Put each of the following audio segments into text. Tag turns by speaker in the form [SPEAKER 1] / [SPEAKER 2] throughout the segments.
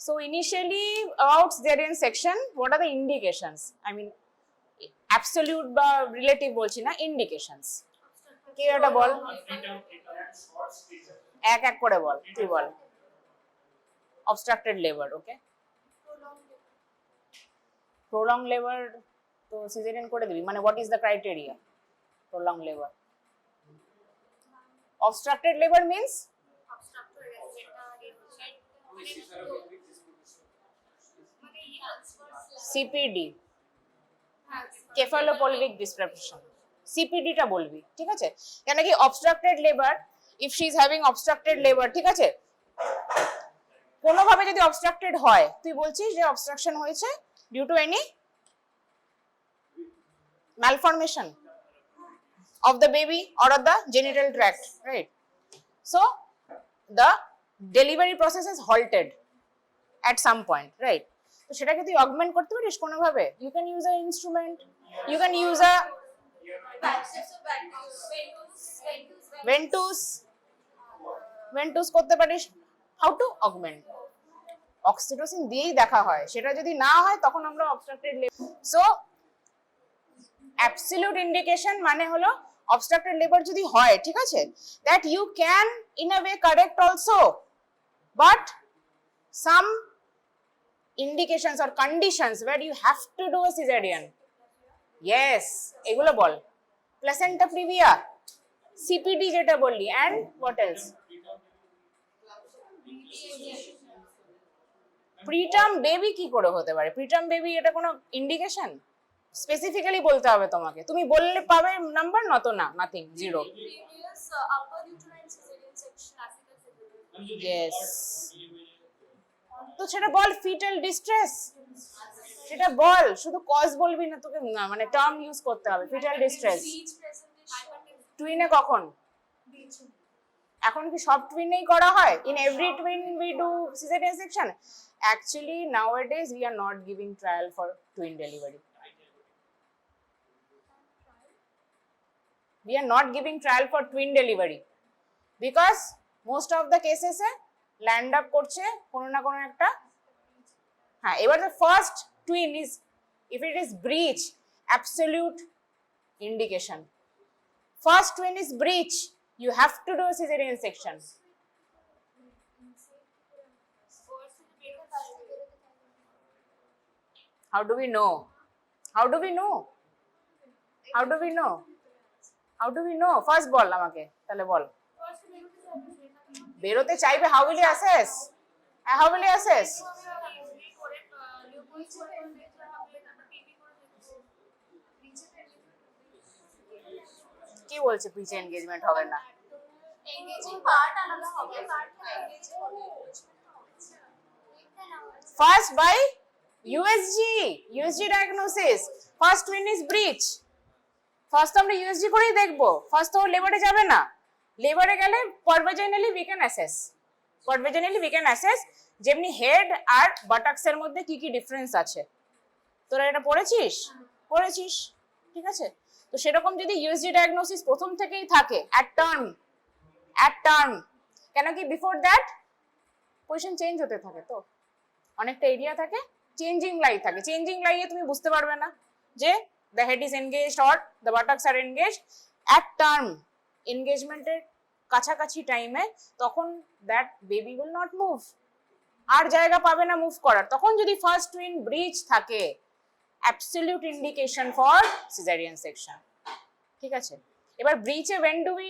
[SPEAKER 1] So initially about cesarean section, what are the indications? I mean absolute বা relative বলছি না, indications. কি এটা বল, এক এক করে বল, তুই বল। obstructed labor, okay. prolonged labor তো cesarean করে দিবি, মানে what is the criteria? prolonged labor. obstructed labor means CPD, cephalopolytic disruption. CPD টা বলবি, ঠিক আছে? কেন কি obstructed labor, if she is having obstructed labor, ঠিক আছে, কোনো ভাবে যদি obstructed হয়, তুই বলছিস যে obstruction হয়েছে due to any malformation of the baby or of the genital tract, right? So the delivery process is halted at some point, right? তো সেটাকে তুই অগমেন্ট করতে পারিস কোনো ভাবে। You can use a instrument, you can use a ventouse করতে পারিস। How to augment, oxytocin দিয়েই দেখা হয়, সেটা যদি না হয় তখন আমরা obstructed labour. So absolute indication মানে হলো অবস্ট্রাক্টেড লেবার যদি হয়, ঠিক আছে, that you can in a way correct also, but some indications or conditions where you have to do a cesarean. Yes, এগুলো বল। placenta previa, CPD যেটা বললি, and what else? preterm baby কি করে হতে পারে? preterm baby এটা কোনো indication? Specifically বলতে হবে তোমাকে, তুমি বললে পাবে নাম্বার, নত না, নাথিং, জিরো। yes, তো সেটা বল, ফিটাল ডিস্ট্রেস, সেটা বল, শুধু কজ বলবি না, তোকে মানে টার্ম ইউজ করতে হবে। ফিটাল ডিস্ট্রেস টুইনে কখন? এখন কি সব টুইনেই করা হয়? In every twin we do caesarean section? Actually নাওয়াডেজ we are not giving trial for twin delivery. We are not giving trial for twin delivery because most of the cases land up করছে কোনো না কোনো একটা। হ্যাঁ, এবার the first twin is, if it is breach, absolute indication. First twin is breach, you have to do a cesarean section. How do we know? How do we know? How do we know? How do we know? First বল আমাকে, তাহলে বল। বেরোতে চাইবে, how will you assess? How will you assess? কি বলছে পিচে engagement হবে না? First by USG diagnosis. First twin is breach. First আমরা ইউএসজি করেই দেখবো, ফার্স্ট তো লেবারে যাবে না। লেবারে গেলে per vaginally we can assess, per vaginally we can assess যেমনি হেড আর বাটাক্সের মধ্যে কি কি ডিফারেন্স আছে। তোরা এটা পড়েছিস? পড়েছিস, ঠিক আছে। তো সেরকম যদি ইউএসজি ডায়াগনোসিস প্রথম থেকেই থাকে অ্যাট টার্ম, কেন কি বিফোর দ্যাট পজিশন চেঞ্জ হতে থাকে, তো অনেকটা এরিয়া থাকে, চেঞ্জিং লাই থাকে, চেঞ্জিং লাইয়ে তুমি বুঝতে পারবে না যে the head is engaged or the buttocks are engaged. at term engagement এর কাছাকাছি টাইমে তখন that baby will not move, আর জায়গা পাবে না মুভ করার। তখন যদি ফার্স্ট টুইন ব্রিচ থাকে, absolute indication for cesarean section, ঠিক আছে। এবার ব্রিচে when do we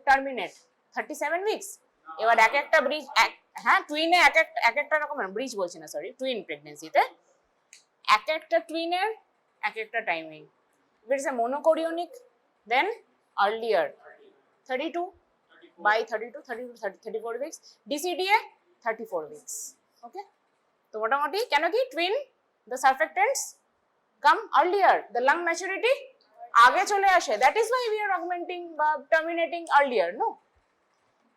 [SPEAKER 1] terminate? 37 weeks। এবার এক একটা ব্রিচ, হ্যাঁ টুইনে এক একটা রকমের ব্রিচ বলছি না, সরি, টুইন প্রেগন্যান্সিতে এক একটা টুইনের এক একটা timing. If it is a monochorionic, then earlier 32 by 34 weeks, DCDA 34 weeks, okay। তো মোটামুটি কেন কি twin, the surfactants come earlier, the lung maturity আগে চলে আসে, that is why we are augmenting বা terminating earlier, no?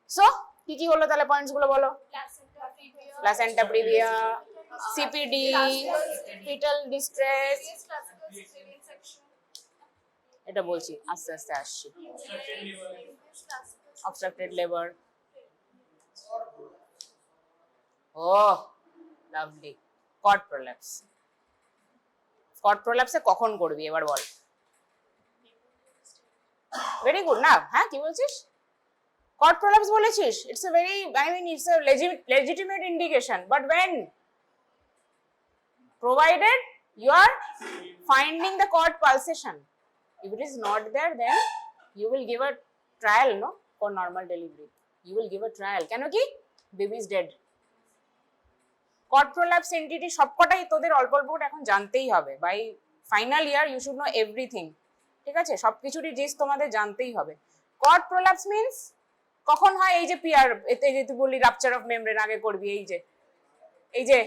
[SPEAKER 1] So কি কি হলো তাহলে, পয়েন্টস গুলো বলো। placenta previa, CPD, fetal distress, এটা বলছি, আস্তে আস্তে আসছি। obstructed labor, ও লাভলি, কর্ড প্রোল্যাপস। কর্ড প্রোল্যাপসে কখন করবি এবার বল? ভেরি গুড না, হ্যাঁ কি বলছিস? কর্ড প্রোল্যাপস বলেছিস, it's a very, I mean it's a legitimate indication, but when? Provided you are finding the cord pulsation. If it is not there, then you will give a trial, no, for normal delivery. You will give a trial. কেন কি? Baby is dead. Cord prolapse entity সবকটাই তোদের অল্প অল্প করে এখন জানতেই হবে। By final year you should know everything, ঠিক আছে? সবকিছুরই জিনিস তোমাদের জানতেই হবে। Cord prolapse means কখন হয়? এই যে পিআর, এতে যে তুই বললি রাপচার অফ মেমব্রেন আগে করবি, এই যে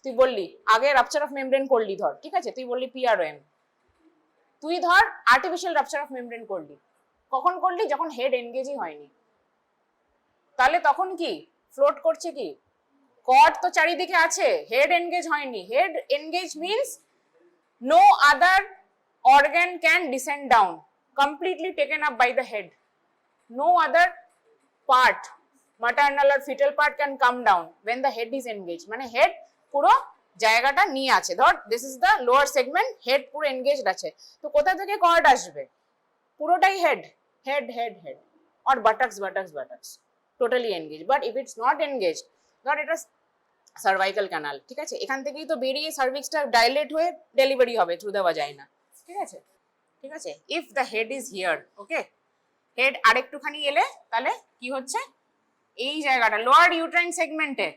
[SPEAKER 1] তুই বললি আগে রাপচার অফ মেমব্রেন করলি ধর, ঠিক আছে? তুই বললি পিআরওএম, তুই ধর আর্টিফিশিয়াল রাপচার অফ মেমব্রেন করলি, কখন করলি? যখন হেড এনগেজই হয়নি। তাহলে তখন কি ফ্লোট করছে? কি কর্ড তো চারিদিকে আছে, হেড এনগেজ হয়নি। Head engage means no other organ can descend down, completely taken up by the head. No other part, maternal or fetal part, can come down when the head is engaged. মানে head পুরো জায়গাটা নিয়ে আছে। ধর this is the lower segment, head পুরো engaged আছে। তো কোথা থেকে কর্ড আসবে? পুরোটাই head or buttocks, totally engaged. But if it's not engaged, ধর এটা cervical canal, ঠিক আছে? এখান থেকেই তো বেরিয়ে সার্ভিক্সটা ডাইলেট হয়ে ডেলিভারি হবে থ্রু দ্য ভাজাইনা, ঠিক আছে? ঠিক আছে, if the head is here, okay, head আরেকটুখানি এলে তাহলে কি হচ্ছে? এই জায়গাটা লোয়ার ইউট্রাইন সেগমেন্টে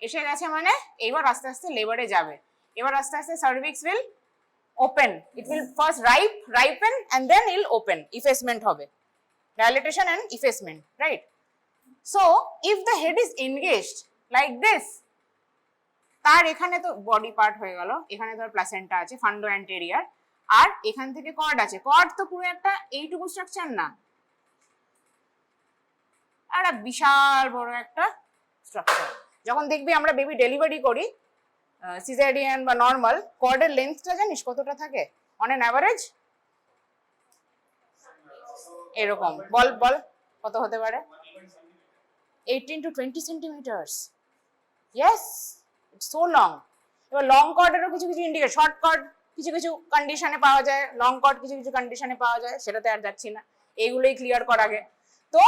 [SPEAKER 1] এসে গেছে, মানে এইবার আস্তে আস্তে লেবারে যাবে। এবার আস্তে আস্তে cervix will open, it will first ripen and then it'll open, effacement হবে, dilatation and effacement, right? So if the head is engaged like this, তার এখানে তো বডি পার্ট হয়ে গেল, এখানে ধর প্লাসেন্টা আছে, ফান্ডো অ্যান্টেরিয়ার, আর এখান থেকে কর্ড আছে। কর্ড তো পুরো একটা এইটুকু স্ট্রাকচার না, একটা বিশাল বড় একটা স্ট্রাকচার। যখন দেখবি আমরা বেবি ডেলিভারি করি সিজারিয়ান বা নর্মাল, কর্ডের লেন্থটা জানিস কতটা থাকে অন এন অ্যাভারেজ? এরকম বল কত হতে পারে? 18 to 20 centimetres. Yes, it's so long. এবার লং কর্ডেরও কিছু ইন্ডিকেট, শর্ট কর্ড কিছু কন্ডিশনে পাওয়া যায়, লং কর্ড কিছু কন্ডিশনে পাওয়া যায়, সেটাতে আর যাচ্ছি না, এইগুলোই ক্লিয়ার কর আগে। তো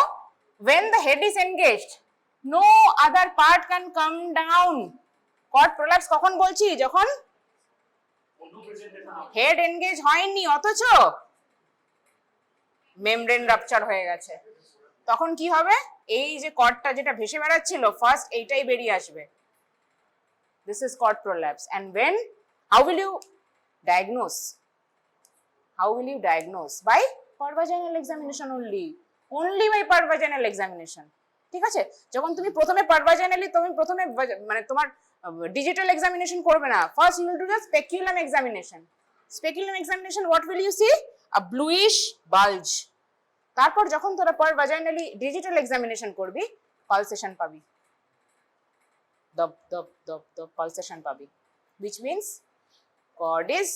[SPEAKER 1] when the head is engaged, no other part can come down. Cord prolapse কখন বলছি? যখন হেড এনগেজ হয়নি অথচ মেমব্রেন রাপচার হয়ে গেছে। তখন কি হবে? এই যে কর্ডটা যেটা ভেসে বেড়াচ্ছিল ফার্স্ট, এইটাই বেরিয়ে আসবে। This is cord prolapse. And when, how will you diagnose? By pervaginal examination only by pervaginal examination, ঠিক আছে? যখন তুমি প্রথমে পারভাজাইনালি, তুমি প্রথমে মানে তোমার ডিজিটাল এক্সামিনেশন করবে না, first you will do the speculum examination. Speculum examination what will you see? A bluish bulge. তারপর যখন তোরা পারভাজাইনালি ডিজিটাল এক্সামিনেশন করবি, পালসেশন পাবি, দপ দপ দপ দপ পালসেশন পাবি, which means cord is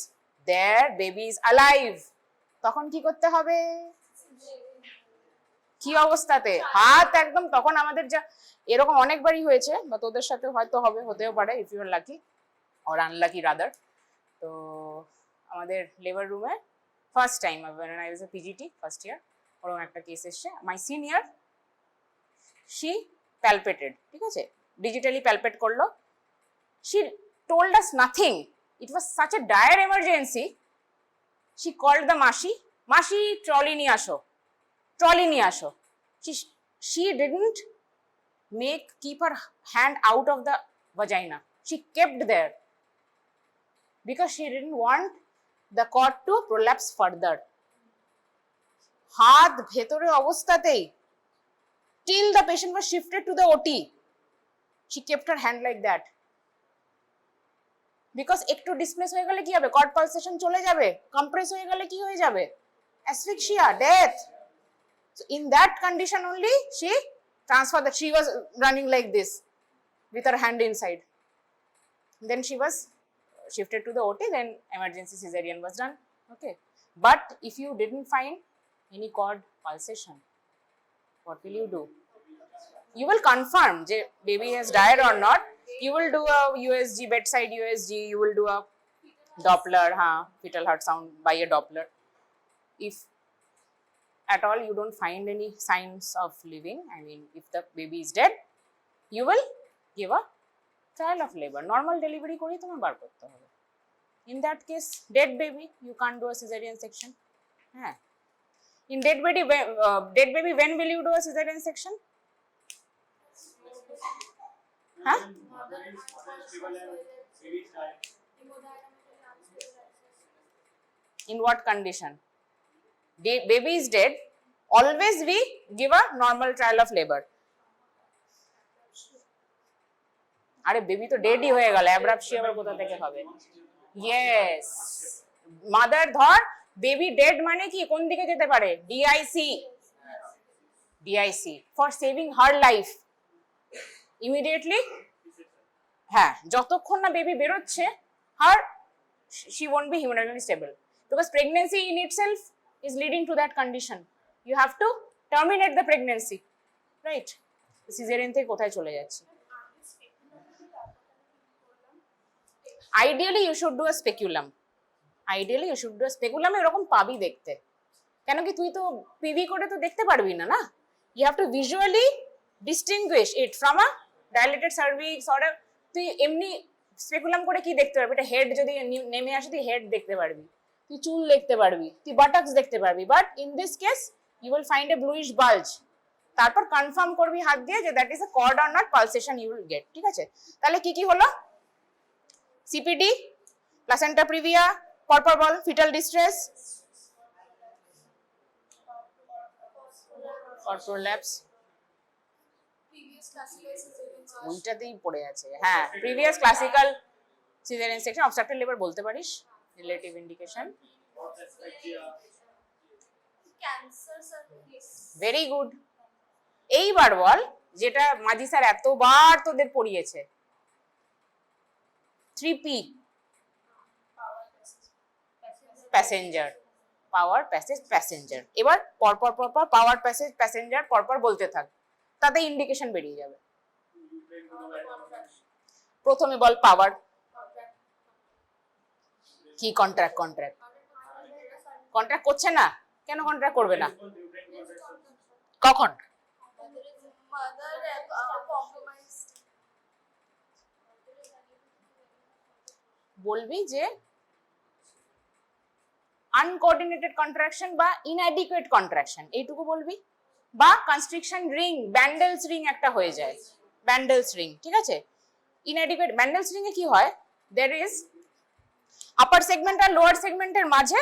[SPEAKER 1] there, baby is alive. তখন কি করতে হবে? কি অবস্থাতে? হাত একদম, তখন আমাদের যা এরকম অনেকবারই হয়েছে, বা তোদের সাথে হয়তো হতেও পারে, if you are lucky or unlucky rather. তো আমাদের লেবার রুমে first time when I was a PGT first year, ওরকম একটা কেস এসছে। মাই সিনিয়র, শি প্যালপেটেড, ঠিক আছে, ডিজিটালি প্যালপেট করলো। She told us nothing, it was such a dire emergency. She called the মাসি ট্রলি নিয়ে আসো। She didn't keep her hand out of the vagina. She kept there because she didn't want the cord to prolapse further. হাত ভেতরে অবস্থাতেই, till the patient was shifted to the OT, she kept her hand like that. Because একটু displace হয়ে গেলে কি হবে? Cord pulsation চলে যাবে, কম্প্রেস হয়ে গেলে কি হয়ে যাবে? Asphyxia, death. So in that condition only she transferred that. She was running like this with her hand inside. Then she was shifted to the OT, then emergency cesarean was done. Okay, but if you didn't find any cord pulsation, what will you do? You will confirm যে baby has died or not. You will do a USG, bedside USG, you will do a Doppler, fetal heart sound by a Doppler. If at all you don't find any signs of living, I mean if the baby is dead, you will give a trial of labor. Normal delivery kore tomar bar korte hobe. In that case, dead baby, you can't do a cesarean section. In dead baby, when will you do a cesarean section? In what condition? Baby is dead, always we give a normal trial of labor. আরে baby তো ডেডই হয়ে গেল, অ্যাব্রাপসি আবার কোথা থেকে হবে? Yes, mother ধর baby dead মানে কি কোন দিকে যেতে পারে? DIC for saving her life immediately. যতক্ষণ না বেবি বেরোচ্ছে হার she won't be hemodynamically stable because pregnancy in itself is leading to that condition. You have to terminate the pregnancy, right? Cesarean থেকে কোথায় চলে যাচ্ছে? Ideally you should do a speculum. এরকম পাবি দেখতে, কেন কি তুই তো পিভি করে তো দেখতে পারবি না, না? You have to visually distinguish it from a dilated cervix or তুই এমনি স্পেকুলাম করে কি দেখতে পারবি? এটা হেড যদি নেমে আসে তুই হেড দেখতে পারবি, তুই চুল দেখতে পারবি, তুই বাটাক্স দেখতে পারবি, but in this case you will find a bluish bulge. তারপর কনফার্ম করবি হাত দিয়ে যে that is a cord or not pulsation you will get. ঠিক আছে, তাহলে কি কি হলো? সিপিডি, প্লাসেন্টা প্রিভিয়া, পরপর বল, ফিটাল ডিস্ট্রেস, or prolapse, ওইটাতেই পড়ে আছে। Previous classical caesarean section, obstructed labour বলতে পারিস, রিলেটিভ ইন্ডিকেশন। Very good. এইবার বল যেটা মাঝি স্যার এতবার তোদের পড়িয়েছে, 3P, প্যাসেঞ্জার, পাওয়ার প্যাসেজ প্যাসেঞ্জার। এবার পরপর পাওয়ার প্যাসেজ প্যাসেঞ্জার পরপর বলতে থাক, তাতে ইন্ডিকেশন বেরিয়ে যাবে। প্রথমে বল পাওয়ার কি? কন্ট্রাক্ট করছে না কেন? কন্ট্রাক্ট করবে না কখন? বলবি যে আনকোঅর্ডিনেটেড কন্ট্রাকশন বা ইনঅ্যাডিকুয়েট কন্ট্রাকশন, এইটুকু বলবি। বা কনস্ট্রিকশন রিং, ব্যান্ডেলস রিং একটা হয়ে যায়, ব্যান্ডেলস রিং। ঠিক আছে, ইনঅ্যাডিকুয়েট ব্যান্ডেলস রিং এ কি হয়? there is আপার সেগমেন্ট আর লোয়ার সেগমেন্টের মাঝে,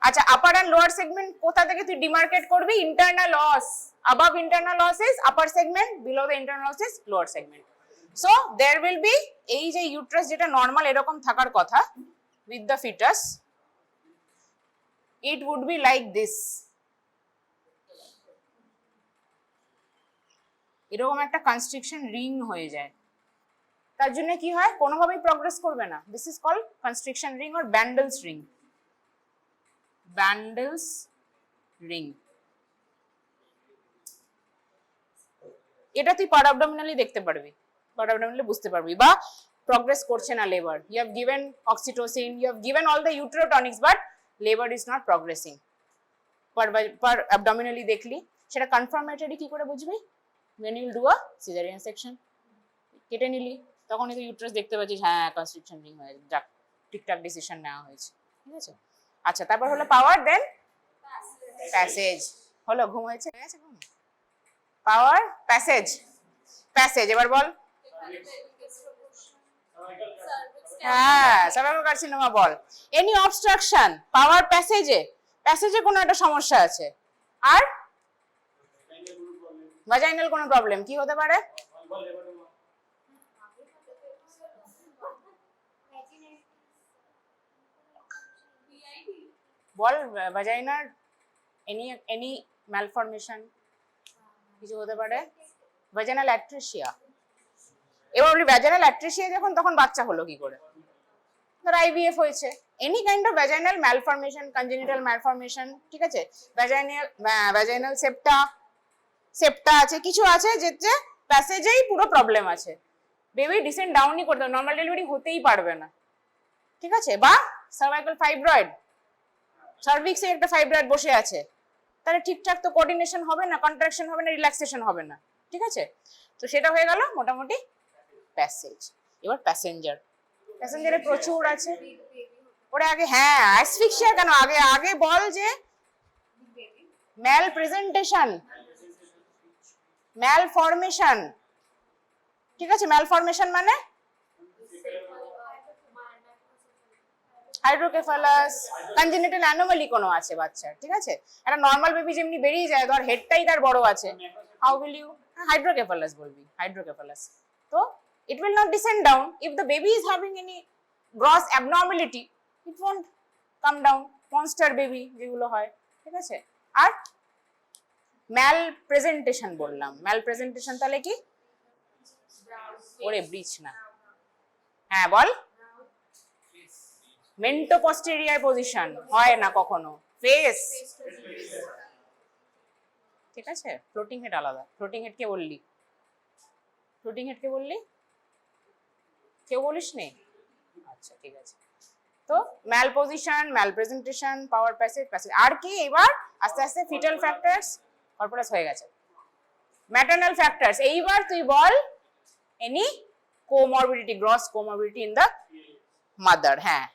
[SPEAKER 1] আচ্ছা আপার এন্ড লোয়ার সেগমেন্ট কোথা থেকে তুই ডিমার্কেট করবি? ইন্টারনাল অস, above internal os is upper segment, below the internal os is lower segment. So there will be এই যে ইউট্রাস যেটা নরমাল এরকম থাকার কথা with the fetus, it would be like this, এরকম একটা কনস্ট্রিকশন রিং হয়ে যায়। তার জন্য কি হয়? কোনোভাবেই প্রগ্রেস করবে না। This is called constriction ring or Bandl's ring. Bandl's ring, এটা তুই পারাবডোমিনালি দেখতে পারবি, পারাবডোমিনালি বুঝতে পারবি। বা প্রগ্রেস করছে না labour, you have given oxytocin, you have given all the uterotonics, but labour is not progressing. Per abdominally দেখলি, সেটা কনফার্মেটরি কি করে বুঝবি? when you will do a cesarean section, কেটে নিলি, তখনই তো ইউট্রাস দেখতে পাচ্ছিস, কনস্ট্রিকশন রিং হয়ে যাক, ঠিকঠাক ডিসিশন নেওয়া হয়েছে। ঠিক আছে, আচ্ছা তারপর হলো পাওয়ার, দেন প্যাসেজ। হলো, ঘুম হয়েছে, ঘুম, পাওয়ার প্যাসেজ, এবার বল। সার্ভাইকাল কার্সিনোমা বল। এনি অবস্ট্রাকশন পাওয়ার প্যাসেজে কোনো একটা সমস্যা আছে। আর ভাজাইনাল কোনো প্রবলেম কি হতে পারে? বল, ভাজাইনার এনি ম্যালফরমেশন কিছু হতে পারে? ভাজাইনাল অ্যাট্রেসিয়া। এবার বলি ভ্যাজাইনাল অ্যাট্রেসিয়া যখন, তখন বাচ্চা হলো কি করে? ধর আইভিএফ হয়েছে, any kind of vaginal malformation, congenital malformation. ঠিক আছে, ভ্যাজাইনাল সেপ্টা আছে, কিছু আছে যেতে প্যাসেজেই পুরো প্রবলেম আছে। বেবি ডিসেন্ট ডাউনই করতে হবে, নর্মাল ডেলিভারি হতেই পারবে না, ঠিক আছে? বা সার্ভাইকাল ফাইব্রয়েড, সার্ভিক্সে একটা ফাইব্রয়েড বসে আছে, তাহলে ঠিকঠাক তো কোঅর্ডিনেশন হবে না, কন্ট্রাকশন হবে না, রিল্যাক্সেশন হবে না, ঠিক আছে? তো সেটা হয়ে গেল মোটামুটি প্যাসেজ। এবার প্যাসেঞ্জার, প্যাসেঞ্জারে প্রচুর আছে। ওরে আগে হ্যাঁ অ্যাসফিক্সিয়া কেন, আগে আগে বল যে ম্যাল প্রেজেন্টেশন, ম্যাল ফরমেশন, ঠিক আছে? ম্যাল ফরমেশন মানে হাইড্রোকেফালাস, কনজেনিটাল অ্যানোমালি কোনো আছে বাচ্চার, ঠিক আছে? একটা নর্মাল বেবি যেমনি বেরিয়ে যায়, ধর হেডটাই তার বড় আছে, হাউ উইল ইউ, হাইড্রোকেফালাস বলবি, হাইড্রোকেফালাস। তো it will not descend down if the baby is having any gross abnormality, it won't come down, monster baby যেগুলো হয়, ঠিক আছে? আর ম্যাল প্রেজেন্টেশন বললাম, ম্যাল প্রেজেন্টেশন তাহলে কি? ওরে ব্রিচ না, হ্যাঁ বল, মেন্টো পস্টেরিয়র পজিশন হয় না কখনো, ফেস, ঠিক আছে? ফ্লোটিং হেড আলাদা, ফ্লোটিং হেড কে বললি, ফ্লোটিং হেড কে বললি, কেউ বলিস নি? আচ্ছা ঠিক আছে। তো ম্যাল পজিশন, ম্যাল প্রেজেন্টেশন, পাওয়ার প্যাসেজ, প্যাসেজ আর কি? এবার আস্তে আস্তে ফিটাল ফ্যাক্টরস, কর্পোরাস হয়ে গেছে, ম্যাটারনাল ফ্যাক্টরস। এইবার তুই বল any comorbidity, gross comorbidity in the mother. হ্যাঁ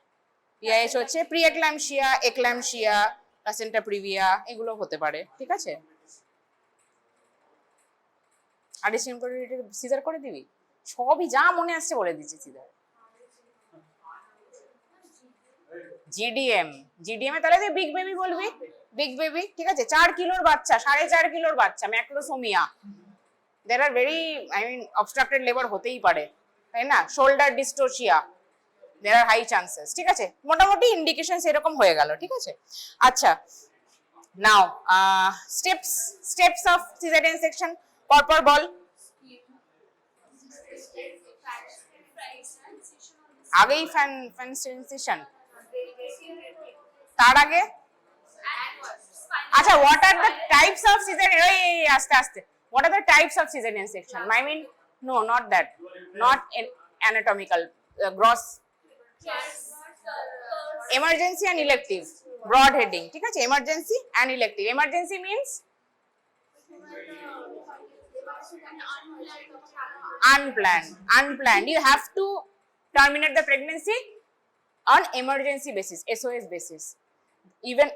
[SPEAKER 1] পিআইএস হচ্ছে pre eclampsia, eclampsia, placenta praevia, এগুলো হতে পারে, ঠিক আছে? আরডিসিএম করে সিজার করে দিবি, সবই যা মনে আসছে বলে দিচ্ছি সিজার। জিডিএম, জিডিএম এ তাহলে তুই বিগ বেবি বলবি, বিগ বেবি, ঠিক আছে? 4 কিলোর বাচ্চা, 4.5 কিলোর বাচ্চা, ম্যাক্রোসোমিয়া, দের আর very I mean obstructed labour হতেই পারে, তাই না? শোল্ডার ডিস্টোসিয়া, দের আর হাই চান্সেস, ঠিক আছে? মোটামুটি ইন্ডিকেশন এরকম হয়ে গেল, ঠিক আছে? আচ্ছা now steps, steps of caesarean section পরপর বল। আগেই ফ্যানসেশন, তার আগে আচ্ছা what are the types of caesarean, এই আস্তে আস্তে, what are the types of caesarean section, I mean no not that, not anatomical, gross, emergency and elective, broad heading, ঠিক আছে? emergency and elective, emergency means unplanned, unplanned, you have to terminate the pregnancy on emergency basis, SOS basis, even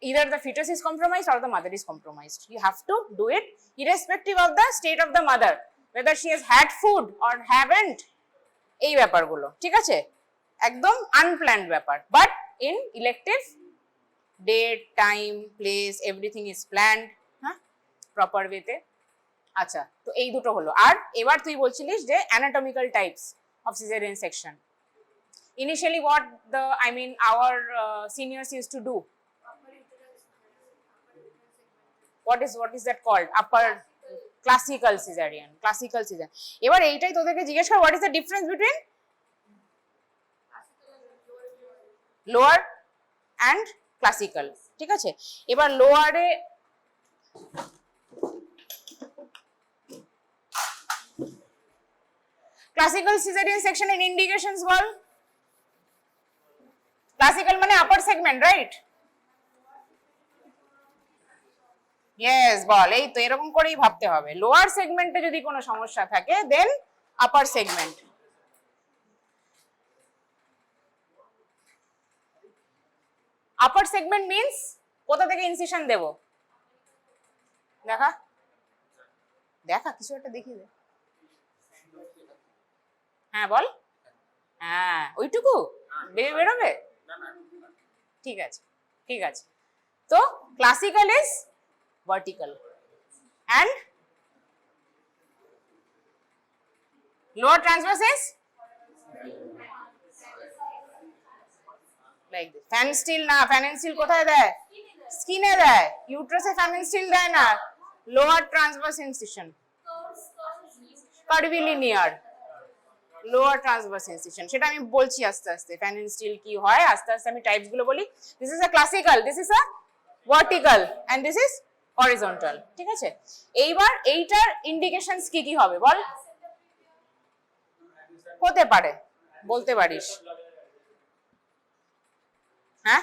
[SPEAKER 1] either the fetus is compromised or the mother is compromised, you have to do it irrespective of the state of the mother, whether she has had food or haven't, এই ব্যাপারগুলো, ঠিক আছে? একদম unplanned ব্যাপার, but in elective date, time, place, everything is planned, হ্যাঁ proper ওয়েতে। আচ্ছা তো এই দুটো হলো। আর এবার তুই বলছিলিস যে anatomical types of caesarean section, initially what the I mean our seniors used to do, what is that called, upper classical cesarean, classical cesarean। এবার এইটাই তোদেরকে জিজ্ঞেস কর, what is the difference between lower and classical, ঠিক আছে? এবার লোয়ারে classical cesarean section এর indications বল। Classical মানে আপার সেগমেন্ট, রাইট? ইয়েস বল, এই তো এরকম করেই ভাবতে হবে। লোয়ার সেগমেন্টে যদি কোনো সমস্যা থাকে দেন আপার সেগমেন্ট। আপার সেগমেন্ট মিন্স কোথা থেকে ইনসিশন দেব, দেখা দেখা কিছু একটা দেখিয়ে দে। হ্যাঁ বল, হ্যাঁ ওইটুকু বেরিয়ে বেরোবে, ঠিক আছে ঠিক আছে। তো classical is vertical and lower transverse is like this. Fan steel না, fan and steel কোথায় দেয়? স্কিনে দেয়, ইউট্রাসে fan and steel দেয় না। lower transverse incision, curvilinear, lower transverse incision, সেটা আমি বলছি আস্তে আস্তে fan and steel কি হয়, আস্তে আস্তে আমি টাইপস গুলো বলি। this is a classical, this is a vertical and this is horizontal, ঠিক আছে? এইবার এইটার ইন্ডিকেশনস কি কি হবে বল। হতে পারে, বলতে পারিস। হ্যাঁ,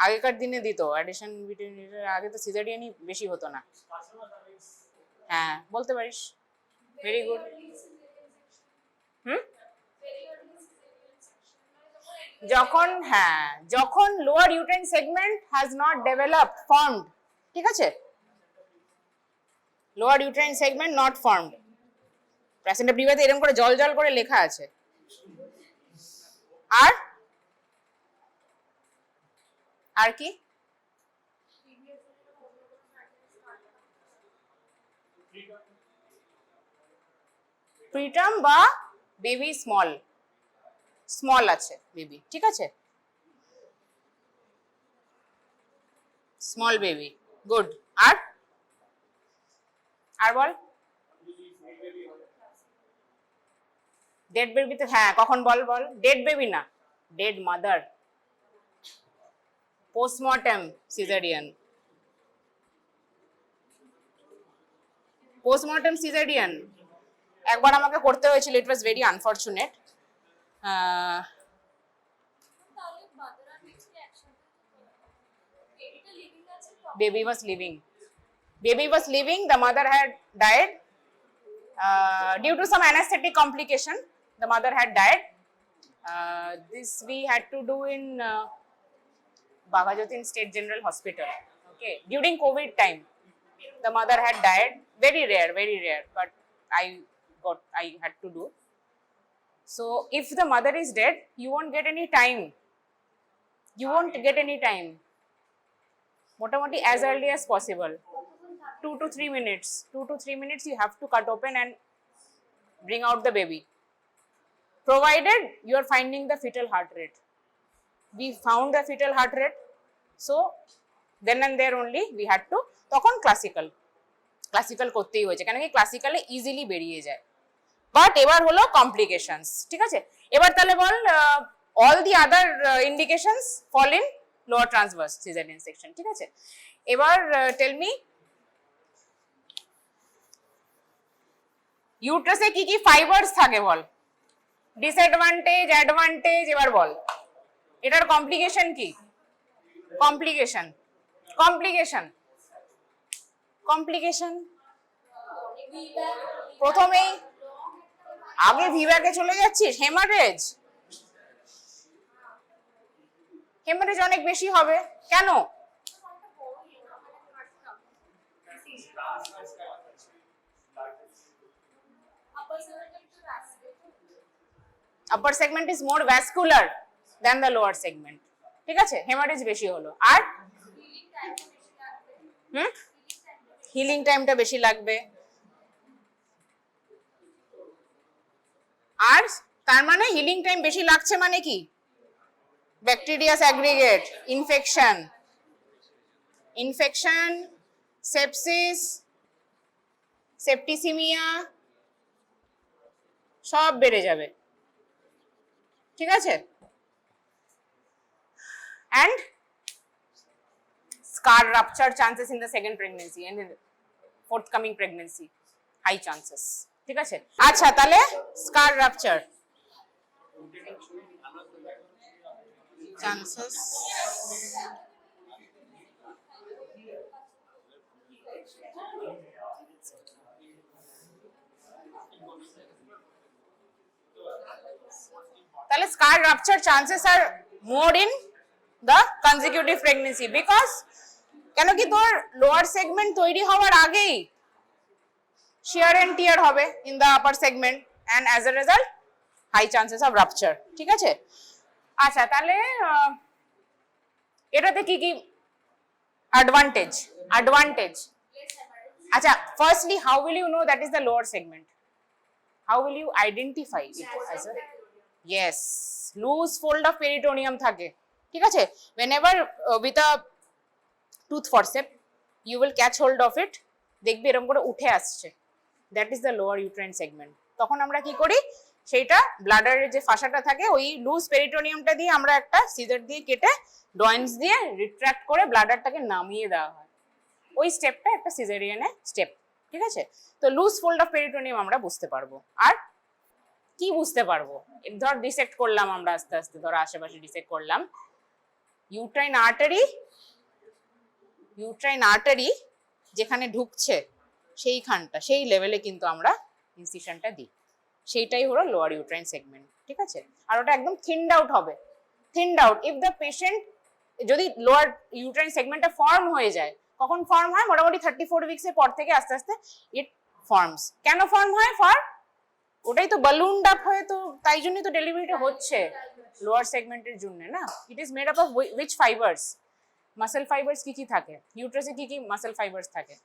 [SPEAKER 1] আগেকার দিনে দিত অ্যাডিশন বিটুইন, আগে তো সিজারিয়ানই বেশি হতো না। হ্যাঁ, বলতে পারিস। Very good. হুম, যখন, হ্যাঁ, যখন lower uterine segment has not developed, formed, ঠিক আছে, lower uterine segment not formed. প্রেসেন্টে প্রিভিয়াসে এরকম করে জল জল করে লেখা আছে। আর আর কি? প্রিটার্ম বা বেবি স্মল, স্মল আছে বেবি, ঠিক আছে, স্মল বেবি, গুড। আর আর বল। ডেড বেবি তো, হ্যাঁ, কখন বল বল। ডেড বেবি না, dead mother, postmortem caesarean, postmortem caesarean একবার আমাকে করতে হয়েছিল, it was very unfortunate. Baby was living. Baby was living. The mother had died due to some anesthetic complication. The mother had died. This we had to do in Bagajotin State General Hospital. Okay, during COVID time, the mother had died. Very rare. But I had to do. So if the mother is dead, you won't get any time. You won't get any time. মোটামুটি as early as possible, 2 to 3 minutes. 2 to 3 minutes you have to cut open and bring out the baby, provided you are finding the fetal heart rate. We found the fetal heart rate, so then and there only we had to, তখন classical করতেই হয়েছে, কেন কি ক্লাসিক্যালে easily বেরিয়ে যায়। But এবার হলো complications, ঠিক আছে। এবার তাহলে বল, all the other indications fall in lower transverse caesarean section, ঠিক আছে। এবার টেল মি, ইউট্রাসে কি কি ফাইবারস থাকে বল, ডিসঅ্যাডভান্টেজ, অ্যাডভান্টেজ, এবার বল। এটার কমপ্লিকেশন কি? কমপ্লিকেশন প্রথমেই আগে ভিভাকে চলে যাচ্ছিস। হেমারেজ অনেক বেশি হবে কেন? Upper segment is more vascular than the lower segment, ঠিক আছে, হেমারেজ বেশি হলো। আর হিলিং টাইমটা বেশি লাগবে। আর তার মানে হিলিং টাইম বেশি লাগছে মানে কি? ব্যাকটেরিয়াস অ্যাগ্রিগেট, ইনফেকশন, সেপসিস, সেপ্টিসিমিয়া সব বেড়ে যাবে, ঠিক আছে। and scar rupture chances in the second pregnancy and in the forthcoming pregnancy, high chances, ঠিক আছে। আচ্ছা, তাহলে scar rupture chances, তাহলে scar rupture chances are more in the consecutive pregnancy because কেন কি তোর লোয়ার সেগমেন্ট তৈরি হওয়ার আগেই shear and tear হবে in the upper segment and as a result high chances of rupture, ঠিক আছে। আচ্ছা, তাহলে এটাতে কি কি অ্যাডভান্টেজ? আচ্ছা, firstly how will you know that is the lower segment? How will you identify it as a, yes, loose fold of peritoneum থাকে, ঠিক আছে। whenever with a tooth forceps you will catch hold of it, দেখবি এরকম করে উঠে আসছে, that is the lower uterine segment। তখন আমরা কি করি, সেইটা ব্লাডারের যে ফাঁসাটা থাকে ওই লুজ পেরিটোনিয়ামটা দিয়ে আমরা একটা সিজার দিয়ে কেটে ডয়েন্স দিয়ে রিট্রাক্ট করে ব্লাডারটাকে নামিয়ে দেওয়া হয়। ওই স্টেপটা একটা সিজারিয়ানে স্টেপ, ঠিক আছে? তো লুজ ফোল্ড অফ পেরিটোনিয়াম আমরা বুঝতে পারবো। আর কি বুঝতে পারবো? ধর ডিসেক্ট করলাম আমরা আস্তে আস্তে, ধর আশেপাশে ডিসেক্ট করলাম, ইউট্রাইন আর্টারি যেখানে ঢুকছে সেইখানটা, সেই লেভেলে কিন্তু আমরা ইনসিশনটা দিই, সেইটাই হলো লোয়ার ইউট্রাইন সেগমেন্ট। ঠিক আছে? আর ওটা একদম থিনড আউট হবে, থিনড আউট। ইফ দ্য পেশেন্ট, যদি লোয়ার ইউট্রাইন সেগমেন্টটা ফর্ম হয়ে যায়, কখন ফর্ম হয়? মোটামুটি 34 উইকস এর পর থেকে আস্তে আস্তে ইট ফর্মস। কেন ফর্ম হয়? ওটাই তো বালুনড আপ হয়ে, তো তাই জন্যই তো ডেলিভারিটা হচ্ছে লোয়ার সেগমেন্টের জন্য না। It is made up of which fibres? Muscle fibres কি কি থাকে ইউট্রাসে? কি কি মাসেল ফাইবার্স থাকে?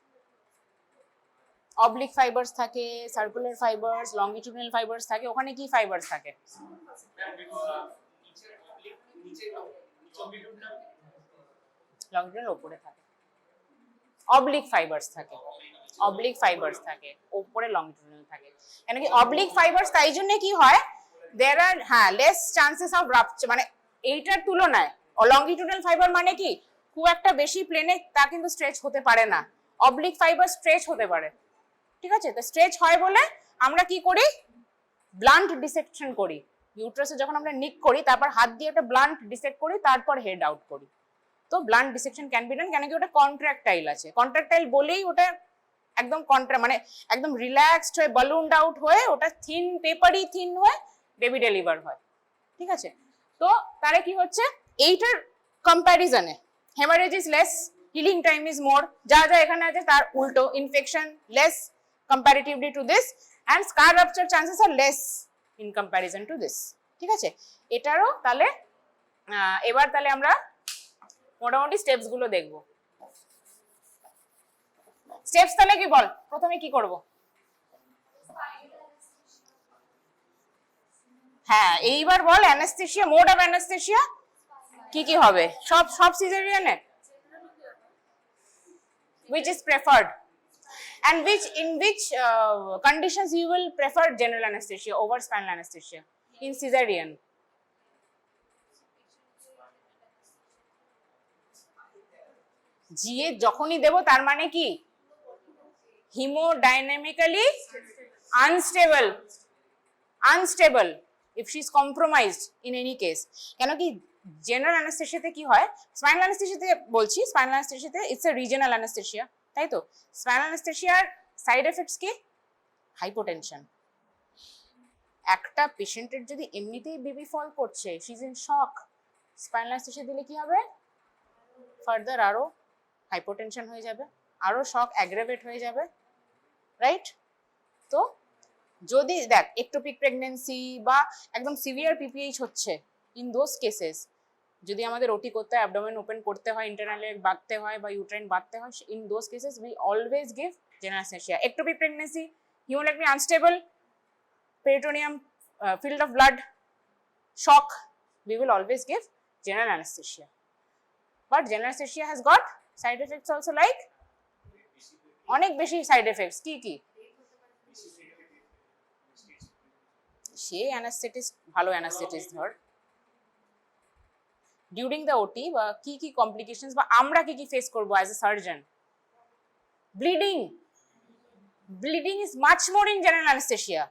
[SPEAKER 1] অবলিক ফাইবার্স থাকে, সার্কুলার ফাইবার্স, লংগিটিউডিনাল ফাইবার্স থাকে। ওখানে কি ফাইবার্স থাকে? লংগিটিউডিনাল উপরে থাকে, অবলিক ফাইবার্স থাকে, অবলিক ফাইবার্স থাকে উপরে, লংগিটিউডিনাল থাকে। কেন কি অবলিক ফাইবার্স? তাই জন্য কি হয়, দেয়ার আর লেস চান্সেস অফ রাপচার, মানে এইটার তুলনায় লংগিটিউডিনাল ফাইবার মানে কি খুব একটা বেশি প্লেনে তা কিন্তু স্ট্রেচ হতে পারে না, অবলিক ফাইবার স্ট্রেচ হতে পারে। ঠিক আছে? তো স্ট্রেচ হয় বলে আমরা কি করি, ব্লান্ট ডিসেকশন করি। ইউট্রাসে যখন আমরা নিক করি, তারপর হাত দিয়ে একটা ব্লান্ট ডিসেক্ট করি, তারপর হেড আউট করি। তো blunt dissection can be done, কেন কি ওটা কন্ট্রাক্টাইল আছে। কন্ট্রাক্টাইল বলেই ওটা একদম মানে একদম রিল্যাক্সড হয়ে, বালুনড আউট হয়ে, ওটা থিন, পেপারি থিন হয়ে বেবি ডেলিভার হয়। ঠিক আছে? তো তাহলে কি হচ্ছে, এইটার কম্প্যারিজনে haemorrhage is less, healing time is more, যা যা এখানে আছে তার উল্টো, infection less comparatively to this, and scar rupture chances are less in comparison to this. ঠিক আছে? এটারও তাহলে এবার তাহলে আমরা মোটামুটি স্টেপস গুলো দেখব। স্টেপস তাহলে কি বল, প্রথমে কি করব? হ্যাঁ, এইবার বল অ্যানাস্থেসিয়া, মোড অফ অ্যানাস্থেসিয়া কি কি হবে? সব সিজারিয়ানে which is preferred, and in which conditions you will prefer general anesthesia over spinal anesthesia in cesarean? GA যখনই দেব তার মানে কি hemodynamically unstable if she is compromised in any case. কেন কি জেনারেল অ্যানাস্থেসিয়াতে কি হয়, স্পাইনাল অ্যানাস্থেসিয়াতে বলছি, স্পাইনাল অ্যানাস্থেসিয়াতে ইটস এ রিজিওনাল অ্যানাস্থেসিয়া, তাই তো? স্পাইনাল অ্যানাস্থেসিয়ার সাইড এফেক্টস কি? হাইপোটেনশন। একটা পেশেন্টের যদি এমনিতেই বেবি ফল করছে, she is in shock, spinal anaesthesia দিলে কি হবে? ফার্দার আরো হাইপোটেনশন হয়ে যাবে, আরো শক অ্যাগ্রাভেট হয়ে যাবে, রাইট? তো যদি দেখ একটোপিক প্রেগন্যান্সি বা একদম সিভিয়ার পিপিএইচ হচ্ছে, ইন দোজ কেসেস যদি আমাদের ওটি করতে হয়, অ্যাবডোমেন ওপেন করতে হয়, ইন্টারনালে বাঁধতে হয় বা ইউট্রাইন বাঁধতে হয়, in those cases we always give general anaesthesia. Ectopic pregnancy, hemolytic unstable, peritoneum field of blood, shock, we will always give general anesthesia. But general anesthesia has got side effects also, like অনেক বেশি side effects. কি কি? সে anaesthetist, ভালো anaesthetist ধর, during the ওটি বা কি কি কমপ্লিকেশনস বা আমরা কি কি ফেস করবো as a surgeon? Bleeding is much more in general anaesthesia.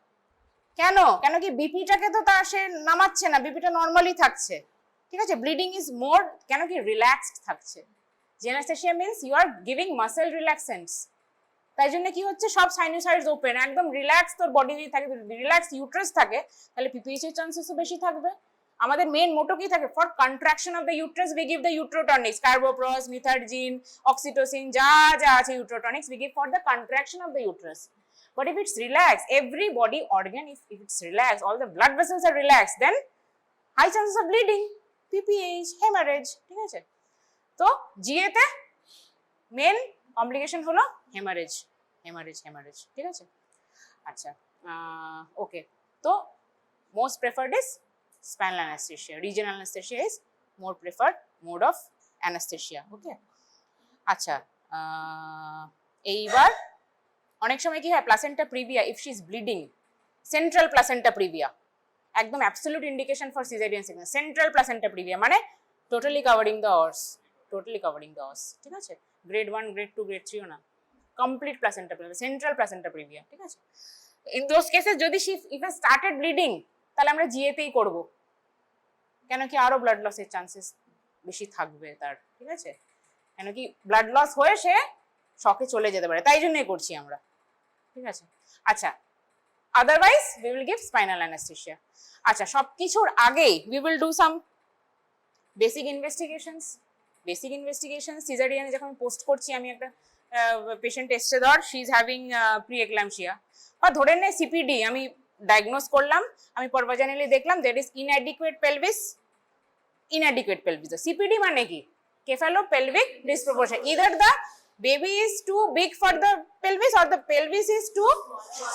[SPEAKER 1] কেন? কেন কি বিপিটাকে তো তা সে নামাচ্ছে না, বিপিটা নর্মালি থাকছে। ঠিক আছে? ব্লিডিং ইজ মোর, কেন কি রিল্যাক্সড থাকছে। General anaesthesia means you are giving muscle relaxants, তাই জন্য কি হচ্ছে, সব সাইনোসয়েডস ওপেন, একদম রিল্যাক্স তোর বডি যদি থাকে, রিল্যাক্স ইউট্রাস থাকে, তাহলে পিপিএইচ এর চান্সেসও বেশি থাকবে। আমাদের মেইন মোটো কি থাকে? For contraction of the uterus we give the uterotonics, carboprost, Methergine, oxytocin, যা যা আছে uterotonics we give for the contraction of the uterus. But if it's relaxed, every body organ, if it's relaxed, all the blood vessels are relaxed, then high chances of bleeding, PPH, hemorrhage. ঠিক আছে? তো GA তে main complication হলো haemorrhage. ঠিক আছে? আচ্ছা, ওকে। তো most preferred is spinal anesthesia. Regional anesthesia is more preferred mode of anesthesia. Okay? আচ্ছা, এইবার অনেক সময় কি হয়, placenta previa, if she is bleeding, central placenta previa, একদম absolute indication for caesarean section. Central placenta previa মানে totally covering the os, ঠিক আছে? গ্রেড 1, গ্রেড 2, গ্রেড 3ও না, complete placenta previa, central placenta previa, ঠিক আছে। ইন দোজ কেসেস যদি she even started bleeding, তাহলে আমরা জিএতেই করব, কেন কি আরো ব্লাড লসের চান্সেস বেশি থাকবে তার, ঠিক আছে, কেন কি ব্লাড লস হয়ে সে শকে চলে যেতে পারে, তাই জন্যই করছি আমরা, ঠিক আছে। আচ্ছা, otherwise we will give spinal anaesthesia. আচ্ছা, সবকিছুর আগেই we will do some basic investigations. Basic investigation সিজারিয়ানে যখন পোস্ট করছি, আমি একটা পেশেন্ট এসছে, ধর she is having pre eclampsia, বা ধরে নে সিপিডি, আমি ডায়াগনোজ করলাম, আমি পরভাজানালি দেখলাম that is inadequate pelvis, inadequate pelvis. CPD মানে কি? Cephalopelvic disproportion. Either the baby is too big for the pelvis or the pelvis is too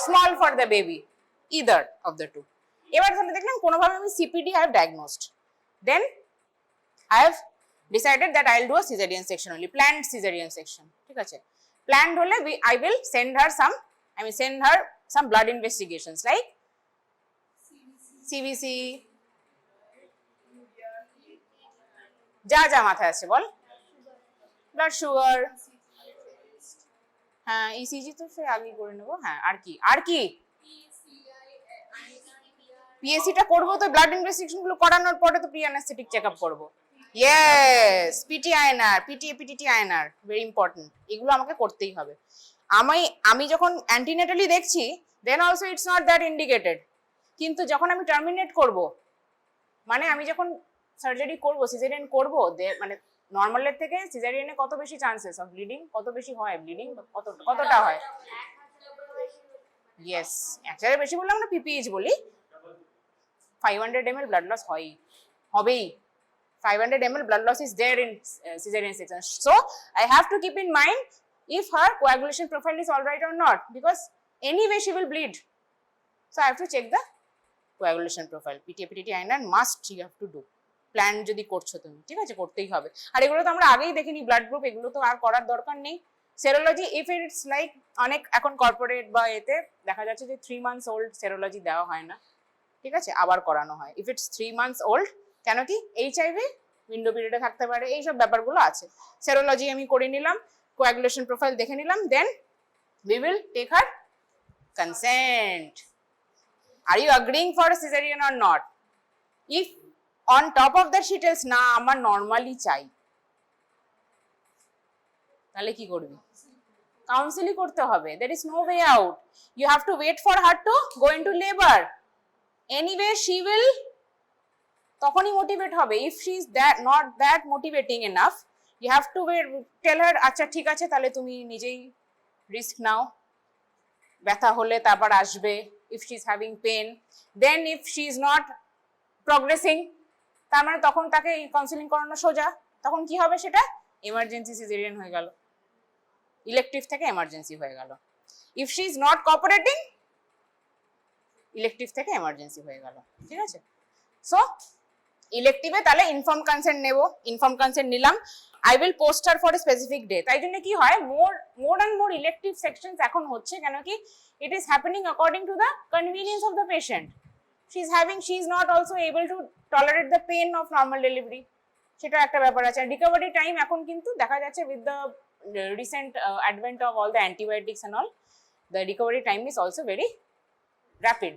[SPEAKER 1] small for the baby. Either of the two. এবার ধরে দেখলাম কোনোভাবে আমি CPD have diagnosed. Then I have decided that I will do a cesarean section only, planned cesarean section. ঠিক আছে? Planned হলে I will send her some blood investigations like CBC, যা যা মাথায় আছে বল, ব্লাড সুগার, হ্যাঁ ইসিজি তো সে আগে করে নেবো, হ্যাঁ আর কি পিএসসিটা করবো, তো ব্লাড ইনভেস্টিগেশন গুলো করানোর পরে তো প্রি অ্যানাস্থেটিক চেকআপ করবো। Yes, PT INR, PT INR very important, এগুলো আমাকে করতেই হবে। আমি যখন অ্যান্টিনেটালি দেখছি, then also it's not that indicated, কিন্তু যখন আমি টার্মিনেট করব, মানে আমি যখন সার্জারি করব, সিজারিয়ান করব, মানে নর্মালের থেকে সিজারিয়ানে কত বেশি চান্সেস অফ ব্লিডিং, কত বেশি হয় ব্লিডিং, কতটা হয়, ইয়েস, একবারে বেশি বললাম না, পিপিএইচ বলি, 500 ml ব্লাড লস হবেই, 500 ml blood loss is there in cesarean section. So I have to keep in mind if her coagulation profile is all right or not, because anyway she will bleed. So I have to check the coagulation profile. PTA-PTT-INR must you have to do. Plan যদি করছো তুমি, ঠিক আছে, করতেই হবে। আর এগুলো তো আমরা আগেই দেখিনি, ব্লাড গ্রুপ, এগুলো তো আর করার দরকার নেই। সেরোলজি ইফ ইটস লাইক, অনেক এখন কর্পোরেট বা এতে দেখা যাচ্ছে যে 3 months old সেরোলজি দেওয়া হয় না, ঠিক আছে, আবার করানো হয়। ইফ ইটস 3 months old, কেন কি এইচআইভি উইন্ডো পিরিয়ডে থাকতে পারে, এইসব ব্যাপারগুলো আছে। সেরোলজি আমি করে নিলাম, কোয়াগুলেশন প্রোফাইল দেখে নিলাম, then we will take her consent. Are you agreeing for caesarean or not? If on top of that she tells না আমার নরমালি চাই, তাহলে কি করবি? কাউন্সিলিং করতে হবে, there is no way out, you have to wait for her to go into labor, anyway she will তখনই motivate হবে। if she is not that motivating enough, you have to wait, tell her আচ্ছা ঠিক আছে তাহলে তুমি নিজেই risk নাও, ব্যথা হলে তারপর আসবে, if she is having pain, then if she is not progressing, তার মানে তখন তাকে কাউন্সিলিং করানো সোজা, তখন কি হবে, সেটা এমার্জেন্সি সিজারিয়ান হয়ে গেল, ইলেকটিভ থেকে এমার্জেন্সি হয়ে গেল। If she is not cooperating, elective থেকে এমার্জেন্সি হয়ে গেল, ঠিক আছে। সো ইলেকটিভে তাহলে ইনফর্ম কনসেন্ট নেব, ইনফর্ম কনসেন্ট নিলাম, I will post her for a specific day. তাই জন্য কি হয়, more and more elective sections এখন হচ্ছে, কেন কি it is happening according to the convenience of the patient. she is not also able to tolerate the pain of normal delivery, সেটা একটা ব্যাপার আছে। রিকভারি টাইম এখন কিন্তু দেখা যাচ্ছে with the recent advent of all the antibiotics and all, the recovery time is also very rapid.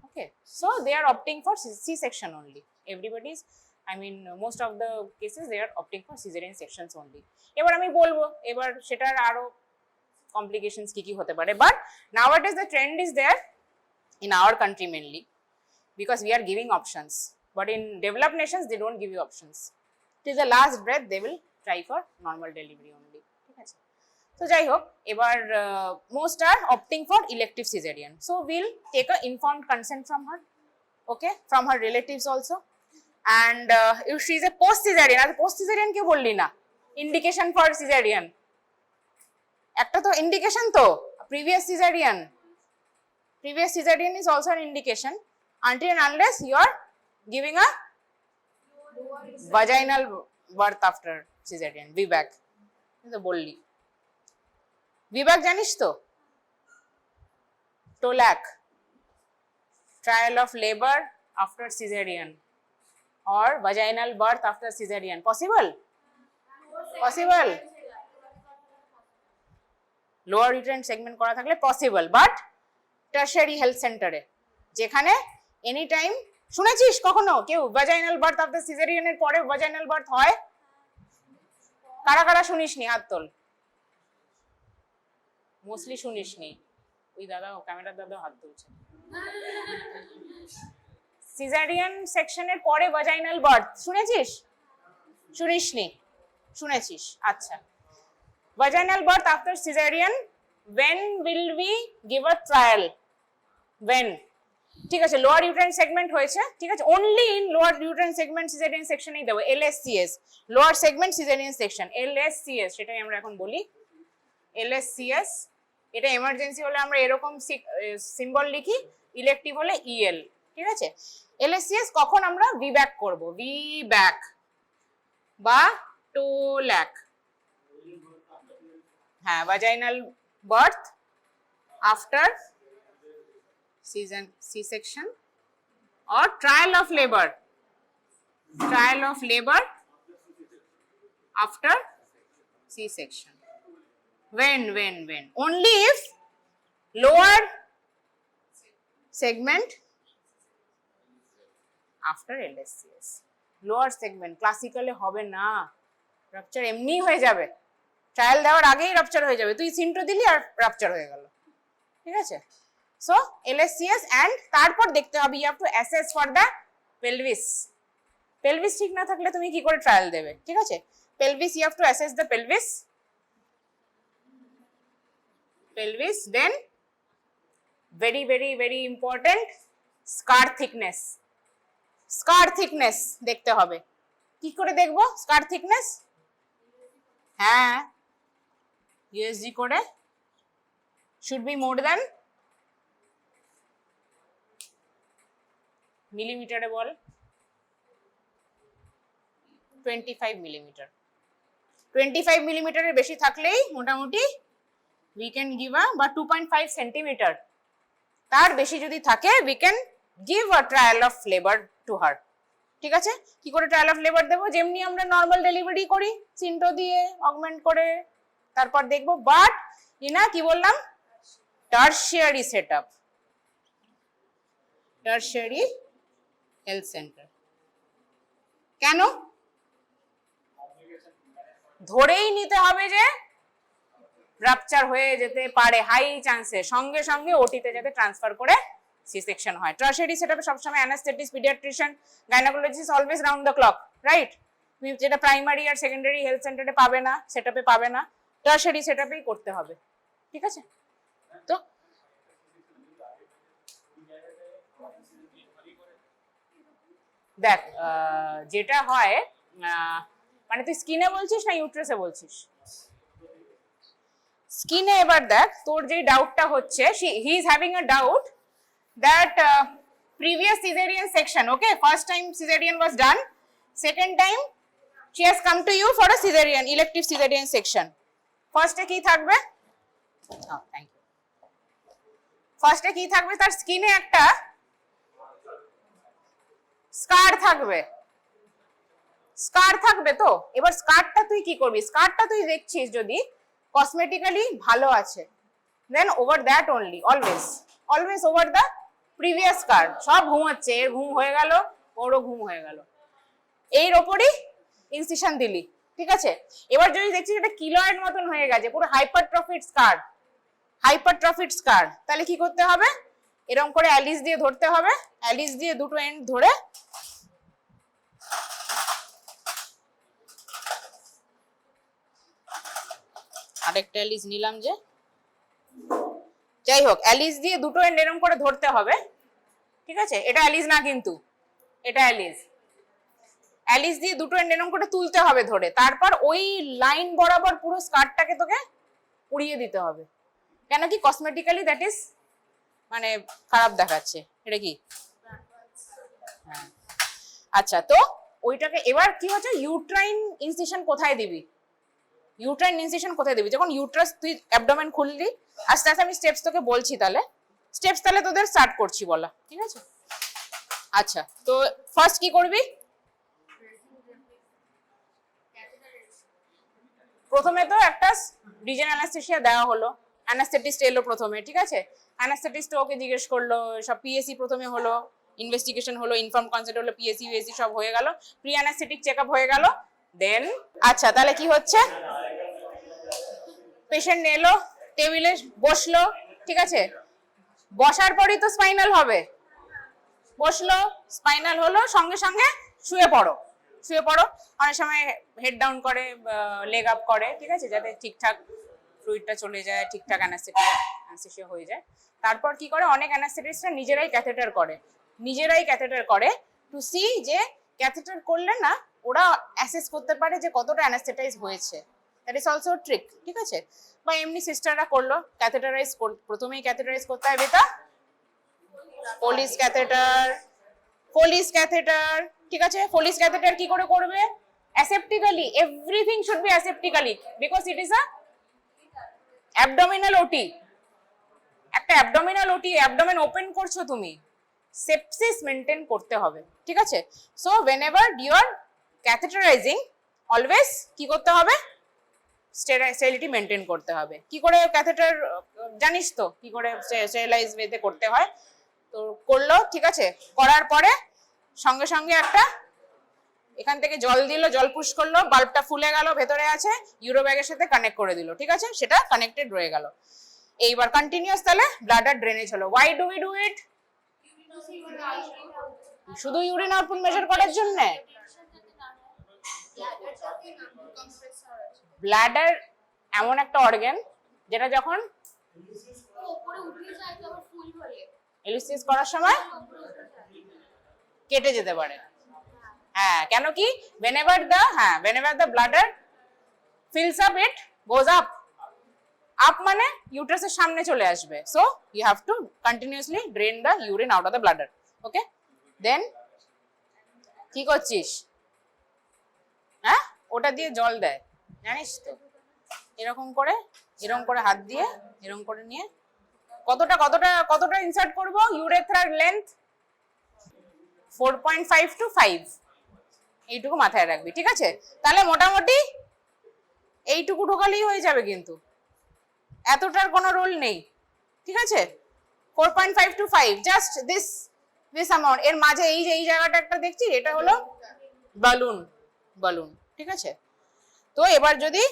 [SPEAKER 1] Okay, so they are opting for C-section only. Everybody's, I mean most of the cases they are opting for cesarean sections only. এবার আমি বলবো, এবার সেটার আরো complications কি হতে পারে, but nowadays the trend is there in our country mainly, because we are giving options, but in developed nations they don't give you options. Till the last breath they will try for normal delivery only, ঠিক আছে। তো যাই হোক, এবার most are opting for elective cesarean, so we'll take a informed consent from her, okay, from her relatives also, and if she is a post cesarean, R post cesarean কে বললি না, indication for cesarean, একটা তো indication, তো previous cesarean is also an indication, until and unless you are giving a vaginal birth after cesarean, VBAC, তো বললি, VBAC জানিস তো, TOLAC, trial of labor after cesarean or vaginal birth after cesarean, possible? Lower uterine segment করা থাকলে possible, but tertiary health সেন্টারে, যেখানে any time, শুনেছিস কখনো কেউ ভাজাইনাল বার্থ আফটার সিজারিয়ানের পরে ভাজাইনাল বার্থ হয়? কারা কারা শুনিসনি হাত তোল। মোস্টলি শুনিসনি। ওই দাদা, ক্যামেরার দাদা হাত তুলছে। সিজারিয়ান সেকশনের পরে ভাজাইনাল বার্থ শুনেছিস? শুনিসনি? শুনেছিস? আচ্ছা। Vaginal birth after cesarean, when will we give a trial? When? ঠিক আছে, লোয়ার ইউটেরাইন সেগমেন্ট হয়েছে, ঠিক আছে, only in lower uterine segment caesarean সেকশনেই দেবো, LSCS, lower segment caesarean section, LSCS সেটাই আমরা এখন বলি, LSCS। এটা এমার্জেন্সি হলে আমরা এরকম সিম্বল লিখি, ইলেকটিভ হলে EL, ঠিক আছে। LSCS কখন আমরা VBAC করব, VBAC বা TOLAC, হ্যাঁ, vaginal birth after C-section or trial of labor after C-section. When? Only if lower segment after LSCS. Lower segment ক্লাসিক্যালে হবে না, রাপচার এমনি হয়ে যাবে, ট্রায়াল দেওয়ার আগেই রাপচার হয়ে যাবে, তুই সিন্টো দিলি আর রাপচার হয়ে গেল, ঠিক আছে। সো LSCS, অ্যান্ড তারপর দেখতে হবে, you have to assess for the pelvis. Pelvis ঠিক না থাকলে তুমি কি করে ট্রায়াল দেবে, ঠিক আছে। Pelvis, you have to assess the pelvis, then very very very important, scar thickness দেখতে হবে। কি করে দেখবো scar thickness? হ্যাঁ, USG করে should be more than মিলিমিটারে বল, 25 মিলিমিটার। 25 মিলিমিটারের বেশি থাকলেই মোটামুটি we can give a, বা 2.5 সেন্টিমিটার, তার বেশি যদি থাকে we can give a trial of labor to her, ঠিক আছে। কি করে ট্রায়াল অফ লেবার দেবো? যেমনি আমরা নর্মাল ডেলিভারি করি, সিন্টো দিয়ে অগমেন্ট করে তারপর দেখবো, বাট ইনা কি বললাম, tertiary setup, tertiary health centre. কেন? ধরেই নিতে হবে যে রাপচার হয়ে যেতে পারে, হাই চান্সে, সঙ্গে সঙ্গে ওটিতে যাতে ট্রান্সফার করে সি সেকশন হয়। টারশিয়ারি সেটআপে সবসময় anaesthetist, paediatrician, gynaecologist always round the clock, right? তুমি যেটা প্রাইমারি আর সেকেন্ডারি হেলথ সেন্টারে পাবে না, সেটআপে পাবে না, টারশিয়ারি সেটআপেই করতে হবে, ঠিক আছে। তো দেখ, যেটা হয়, মানে তুই স্কিনে বলছিস না ইউট্রাসে বলছিস? স্কিনে এবার দেখ, তোর যে ডাউটটা হচ্ছে, he is having a doubt that previous cesarean section, okay, first time cesarean was done, second time she has come to you for a cesarean, elective cesarean section. First e ki thakbe, oh thank you, first e ki thakbe, tar skin e ekta scar থাকবে, তো এবার স্কারটা তুই কি করবি? স্কারটা তুই দেখছিস যদি cosmetically ভালো আছে, then over that only, always over the previous scar. সব ঘুমাচ্ছে, এর ঘুম হয়ে গেল, ওরও ঘুম হয়ে গেল, এর ওপরই ইনসিশন দিলি, ঠিক আছে। এবার যদি দেখছিস এটা কিলয়েড মতন হয়ে গেছে, পুরো হাইপারট্রফিড স্কার, তাহলে কি করতে হবে? এরকম করে অ্যালিস দিয়ে ধরতে হবে, অ্যালিস দিয়ে দুটো এন্ড ধরে আরেকটা অ্যালিস নিলাম, যে যাই হোক, অ্যালিস দিয়ে দুটো এন্ড এরকম করে ধরতে হবে, ঠিক আছে। এটা অ্যালিস না কিন্তু, এটা অ্যালিস দিয়ে দুটো এন্ড এরকম করে তুলতে হবে ধরে, তারপর ওই লাইন বরাবর পুরো স্কার্টটাকে তোকে উড়িয়ে দিতে হবে। কেন কি? কসমেটিক্যালি দ্যাট ইজ মানে খারাপ দেখাচ্ছে। এটা কি? হ্যাঁ, আচ্ছা, তো ওইটাকে এবার কি হচ্ছে, ইউট্রাইন ইনসিশন কোথায় দিবি? যখন ইউট্রাস তুই অ্যাবডোমেন খুললি, আস্তে আস্তে আমি স্টেপস তোকে বলছি, তাহলে তোদের স্টার্ট করছি বলা, ঠিক আছে। আচ্ছা, তো ফার্স্ট কি করবি? প্রথমে তো একটা রিজেন অ্যানেস্থেসিয়া দেওয়া হলো, অ্যানাস্থেটিস্ট এলো প্রথমে, ঠিক আছে? অ্যানাস্থেটিস্ট ওকে জিজ্ঞেস করলো, সব পিএসি প্রথমে হলো, ইনভেস্টিগেশন হলো, ইনফর্ম কনসেন্ট হলো, পিএসি ইউএসি সব হয়ে গেল, প্রি অ্যানাস্থেটিক চেকআপ হয়ে গেল। দেন আচ্ছা, তাহলে কি হচ্ছে, পেশেন্ট এলো, টেবিলে বসলো, ঠিক আছে? বসার পরই তো স্পাইনাল হবে, বসলো, স্পাইনাল হলো, সঙ্গে সঙ্গে শুয়ে পড়ো, শুয়ে পড়ো। অনেক সময় হেড ডাউন করে, লেগ আপ করে, ঠিক আছে, যাতে ঠিকঠাক ফ্লুইডটা চলে যায়, ঠিকঠাক অ্যানাস্থেসিয়া হয়ে যায়। তারপর কি করে, অনেক অ্যানাস্থেটিস্টরা নিজেরাই ক্যাথেটার করে টু সি যে ক্যাথেটার করলে না ওরা অ্যাসেস করতে পারে যে কতটা অ্যানাস্থেটাইজ হয়েছে। দ্যাট ইজ অলসো ট্রিক, ঠিক আছে? বা এমনি সিস্টাররা করলো, প্রথমেই ক্যাথেটারাইজ করতে হয় বেটা, ফোলিস ক্যাথেটার, ঠিক আছে? ফোলিস ক্যাথেটার কি করে করবে? Aseptically, everything should be aseptically, because it is a abdominal OT. একটা অ্যাবডোমিনাল ওটি, অ্যাবডোমেন ওপেন করছো তুমি, সেপসিস মেনটেন করতে হবে, ঠিক আছে? So whenever you are catheterizing, always কি করতে হবে? স্টেরিলিটি মেনটেন করতে হবে। কি করে ক্যাথেটার জানিস তো, কি করে স্টেরিলাইজ ওয়েতে করতে হয়? তো করলো, ঠিক আছে? করার পরে সঙ্গে সঙ্গে একটা এখান থেকে জল দিল, জল পুশ করলো, বাল্বটা ফুলে গেল, ভেতরে আছে, ইউরো ব্যাগের সাথে কানেক্ট করে দিল, ঠিক আছে? সেটা কানেক্টেড রয়ে গেল। এইবার কন্টিনিউয়াস তাহলে ব্লাডার ড্রেনেজ হলো। Why do we do it? শুধু ইউরিন আউটপুট মেজার করার জন্য? ব্লাডার এমন একটা অর্গান যেটা যখন এলিসিস করার সময় কেটে যেতে পারে। হ্যাঁ, কেন কি? whenever the bladder fills up, it goes up মানে ইউট্রাসের সামনে চলে আসবে। So you have to continuously drain the urine out of the bladder. Okay, then কি করছিস? হ্যাঁ, ওটা দিয়ে জল দেয়, জানিস তো? এরকম করে হাত দিয়ে এরকম করে নিয়ে কতটা ইনসার্ট করব? ইউরেথ্রার লেন্থ 4.5 to 5, এইটুকু মাথায় রাখবি, ঠিক আছে? তাহলে মোটামুটি এইটুকু ঢোকালেই হয়ে যাবে, কিন্তু এতটার কোনো রোল নেই, ঠিক আছে? 4.5 to 5, জাস্ট দিস অ্যামাউন্ট। এর মাঝে এই জায়গাটা একটা দেখছি, এটা হলো বালুন, ঠিক আছে? তো এবার যদি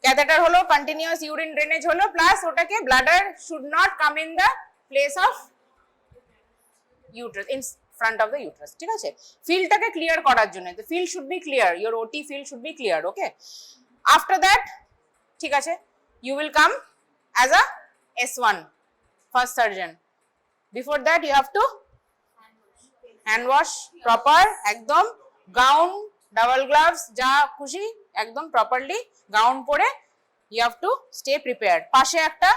[SPEAKER 1] ক্যাথেটার হলো, কন্টিনিউয়াস ইউরিন ড্রেনেজ হলো, প্লাস ওটাকে bladder should not come in the place of uterus, in front of the uterus, ঠিক আছে? ফিল্ডটাকে ক্লিয়ার করার জন্য, the field should be clear, your OT field should be clear, okay? After that, ঠিক আছে, you will come as a S1, first surgeon. Before that you have to hand wash proper, একদম gown, double gloves, যা খুশি একদম properly gown পরে you have to stay prepared. পাশে একটা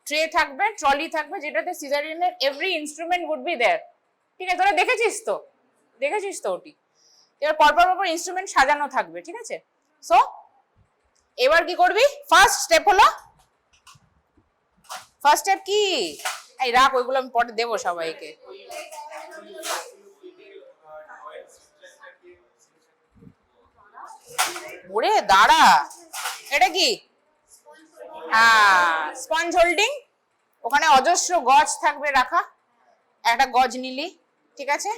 [SPEAKER 1] tray থাকবে, ট্রলি থাকবে, যেটাতে সিজারিয়ানের every instrument would be there, ঠিক আছে? তোরা দেখেছিস তো ওটি। এবার পরপর ইনস্ট্রুমেন্ট সাজানো থাকবে, ঠিক আছে? সো এবার কি করবি? ফার্স্ট স্টেপ কি? এই রাখ, ওইগুলো আমি পরে দেবো সবাইকে। ওরে দাঁড়া, এটা কি? হ্যাঁ, স্পঞ্জ হোল্ডিং। ওখানে অজস্র গজ থাকবে রাখা, একটা গজ নিলি, ঠিক আছে?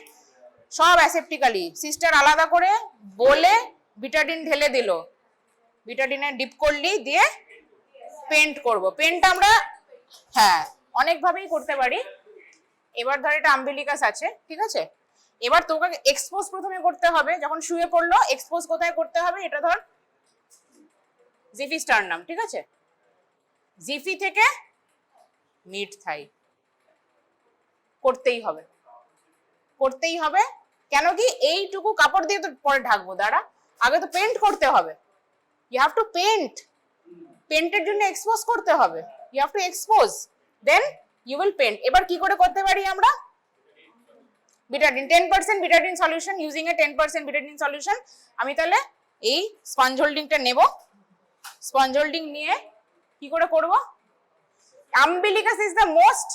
[SPEAKER 1] সব অ্যাসেপ্টিক্যালি, সিস্টার আলাদা করে বলে বিটাডিন ঢেলে দিল, বিটাডিনে ডিপ করলি, দিয়ে পেন্ট করব। পেন্ট আমরা অনেক ভাবেই করতে পারি। এবার ধর এটা আম্বিলিকাস আছে, ঠিক আছে? এবার তোকে এক্সপোজ প্রথমে করতে হবে, যখন শুয়ে পড়লো এক্সপোজ কোথায় করতে হবে? এটা ধর জিফি স্টারনাম, ঠিক আছে? জিফি থেকে মিড থাই করতেই হবে। কেন কি? এইটুকু কাপড় দিয়ে তো পরে ঢাকবো, দাঁড়া, আগে তো পেন্ট করতে হবে। ইউ হ্যাভ টু পেন্টের জন্য এক্সপোজ করতে হবে, you have to expose, then you will paint. এবার কি করে করতে পারি আমরা? Betadine 10% Betadine solution, using a 10% Betadine solution. আমি তাহলে এই স্পঞ্জ হোল্ডিংটা নেব, স্পঞ্জ হোল্ডিং নিয়ে কি করে করব? Umbilicus is the most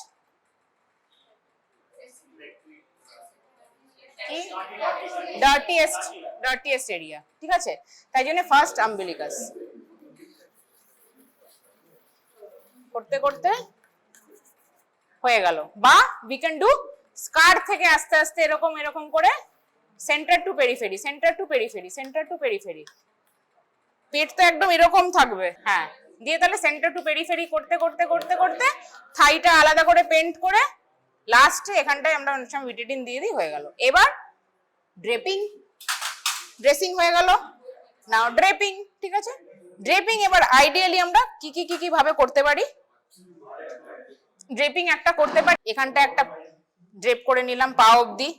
[SPEAKER 1] ডার্টিয়েস্ট area, ঠিক আছে? তাই জন্য ফার্স্ট আম্বিলিকাস। করতে করতে হয়ে গেল। বা উই ক্যান ডু স্কার থেকে আস্তে আস্তে এরকম এরকম করে centre to periphery, centre to periphery, centre to periphery. পেট তো একদম এরকম থাকবে, হ্যাঁ। দিয়ে তাহলে সেন্টার টু পেরিফেরি করতে করতে করতে করতে থাইটা আলাদা করে পেন্ট করে লাস্টে এখানটায় আমরা অনেক সময় ভিটাডিন দিয়ে দিই, হয়ে গেল। এবার ড্রেপিং, ড্রেসিং হয়ে গেল। নাও ড্রেপিং, ঠিক আছে। ড্রেপিং এবার আইডিয়ালি আমরা কি ভাবে করতে পারি। ড্রেপিং একটা করতে পারি, এখানটা একটা ড্রেপ করে নিলাম পা অবধি,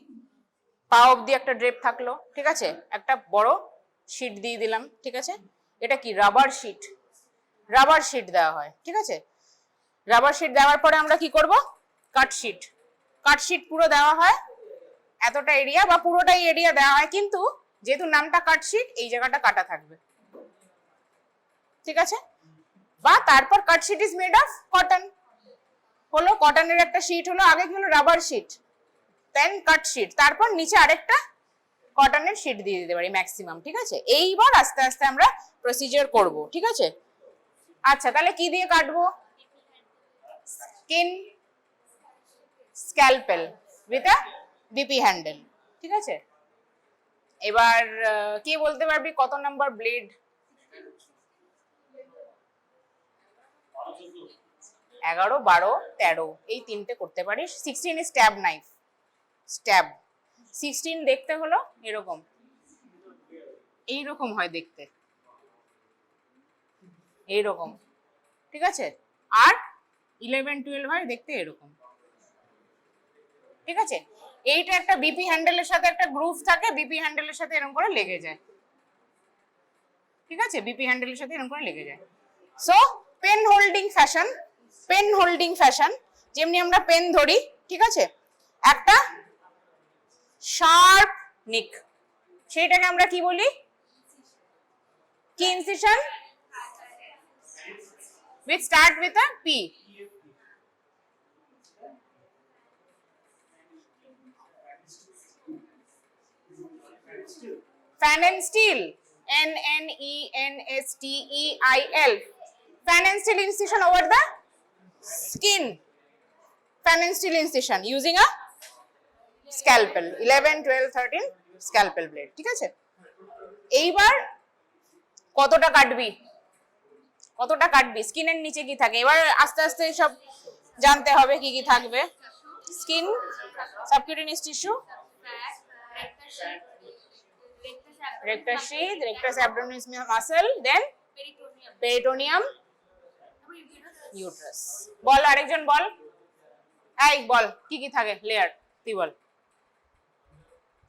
[SPEAKER 1] পা অবধি একটা ড্রেপ থাকলো, ঠিক আছে। একটা বড় শিট দিয়ে দিলাম, ঠিক আছে। এটা কি রাবার শিট, রাবার শিট দেওয়া হয়, ঠিক আছে। রাবার শিট দেওয়ার পরে আমরা কি করব, কাট শিট, কাট শিট পুরো দেওয়া হয় এতটা এরিয়া বা পুরোটাই এরিয়া দেওয়া হয়, কিন্তু যেহেতু নামটা কাট শিট এই জায়গাটা কাটা থাকবে, ঠিক আছে। বা তারপর cut sheet is made of cotton, হলো কটনের একটা শিট হলো, আগে কি হলো rubber sheet, then cut sheet, তারপর নিচে আরেকটা কটনের শিট দিয়ে দিতে পারি ম্যাক্সিমাম, ঠিক আছে। এইবার আস্তে আস্তে আমরা প্রসিজার করব, ঠিক আছে। আচ্ছা তাহলে কি দিয়ে কাটবো, skin scalpel with a BP handle, ঠিক আছে। এবার কে বলতে পারবি কত নাম্বার ব্লেড? 11, 12, 13 এই তিনটে করতে পারিস। 16 ইজ স্ট্যাব নাইফ, স্ট্যাব। 16 দেখতে হলো এরকম, এইরকম হয় দেখতে, এইরকম, ঠিক আছে। আর 11, 12 হয় দেখতে এরকম, ঠিক আছে। এইটা একটা বিপি হ্যান্ডেলের সাথে একটা গ্রুভ থাকে, বিপি হ্যান্ডেলের সাথে এরকম করে লেগে যায়, ঠিক আছে। বিপি হ্যান্ডেলের সাথে এরকম করে লেগে যায়। So pen holding fashion, pen holding fashion, যেমনি আমরা পেন ধরি, ঠিক আছে, একটা শার্প নিক, সেইটাকে আমরা কি বলি, কি incision, which start with a P. Fan and steel, N-N-E-N-S-T-E-I-L, fan and steel incision over the skin, fan and steel incision using a scalpel, 11, 12, 13 scalpel blade, ঠিক আছে। এইবার কতটা কাটবি, কতটা কাটবি, স্কিনের নিচে কি থাকে, এবার আস্তে আস্তে সব জানতে হবে কি কি থাকবে। Skin, subcutaneous tissue, rectus sheath, rectus abdominis muscle, then peritoneum, uterus. বল আরেকজন বল, এই বল কি কি থাকে লেয়ার, তুই বল।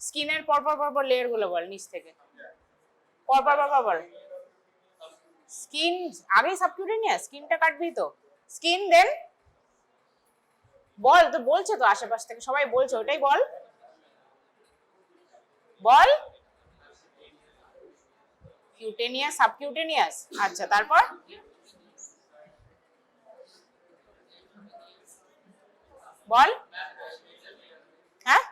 [SPEAKER 1] স্কিনের পরপর পরপর লেয়ার গুলো বল, নিচ থেকে পরপর পরপর বল। স্কিন আগে সাবকিউটেনিয়াস, স্কিনটা কাটবি তো, স্কিন দেন বল, তো বলছে তো আশেপাশ থেকে সবাই বলছে, ওটাই বল, বল। কিউটেনিয়াস, সাবকিউটেনিয়াস, আচ্ছা তারপর বল। হ্যাঁ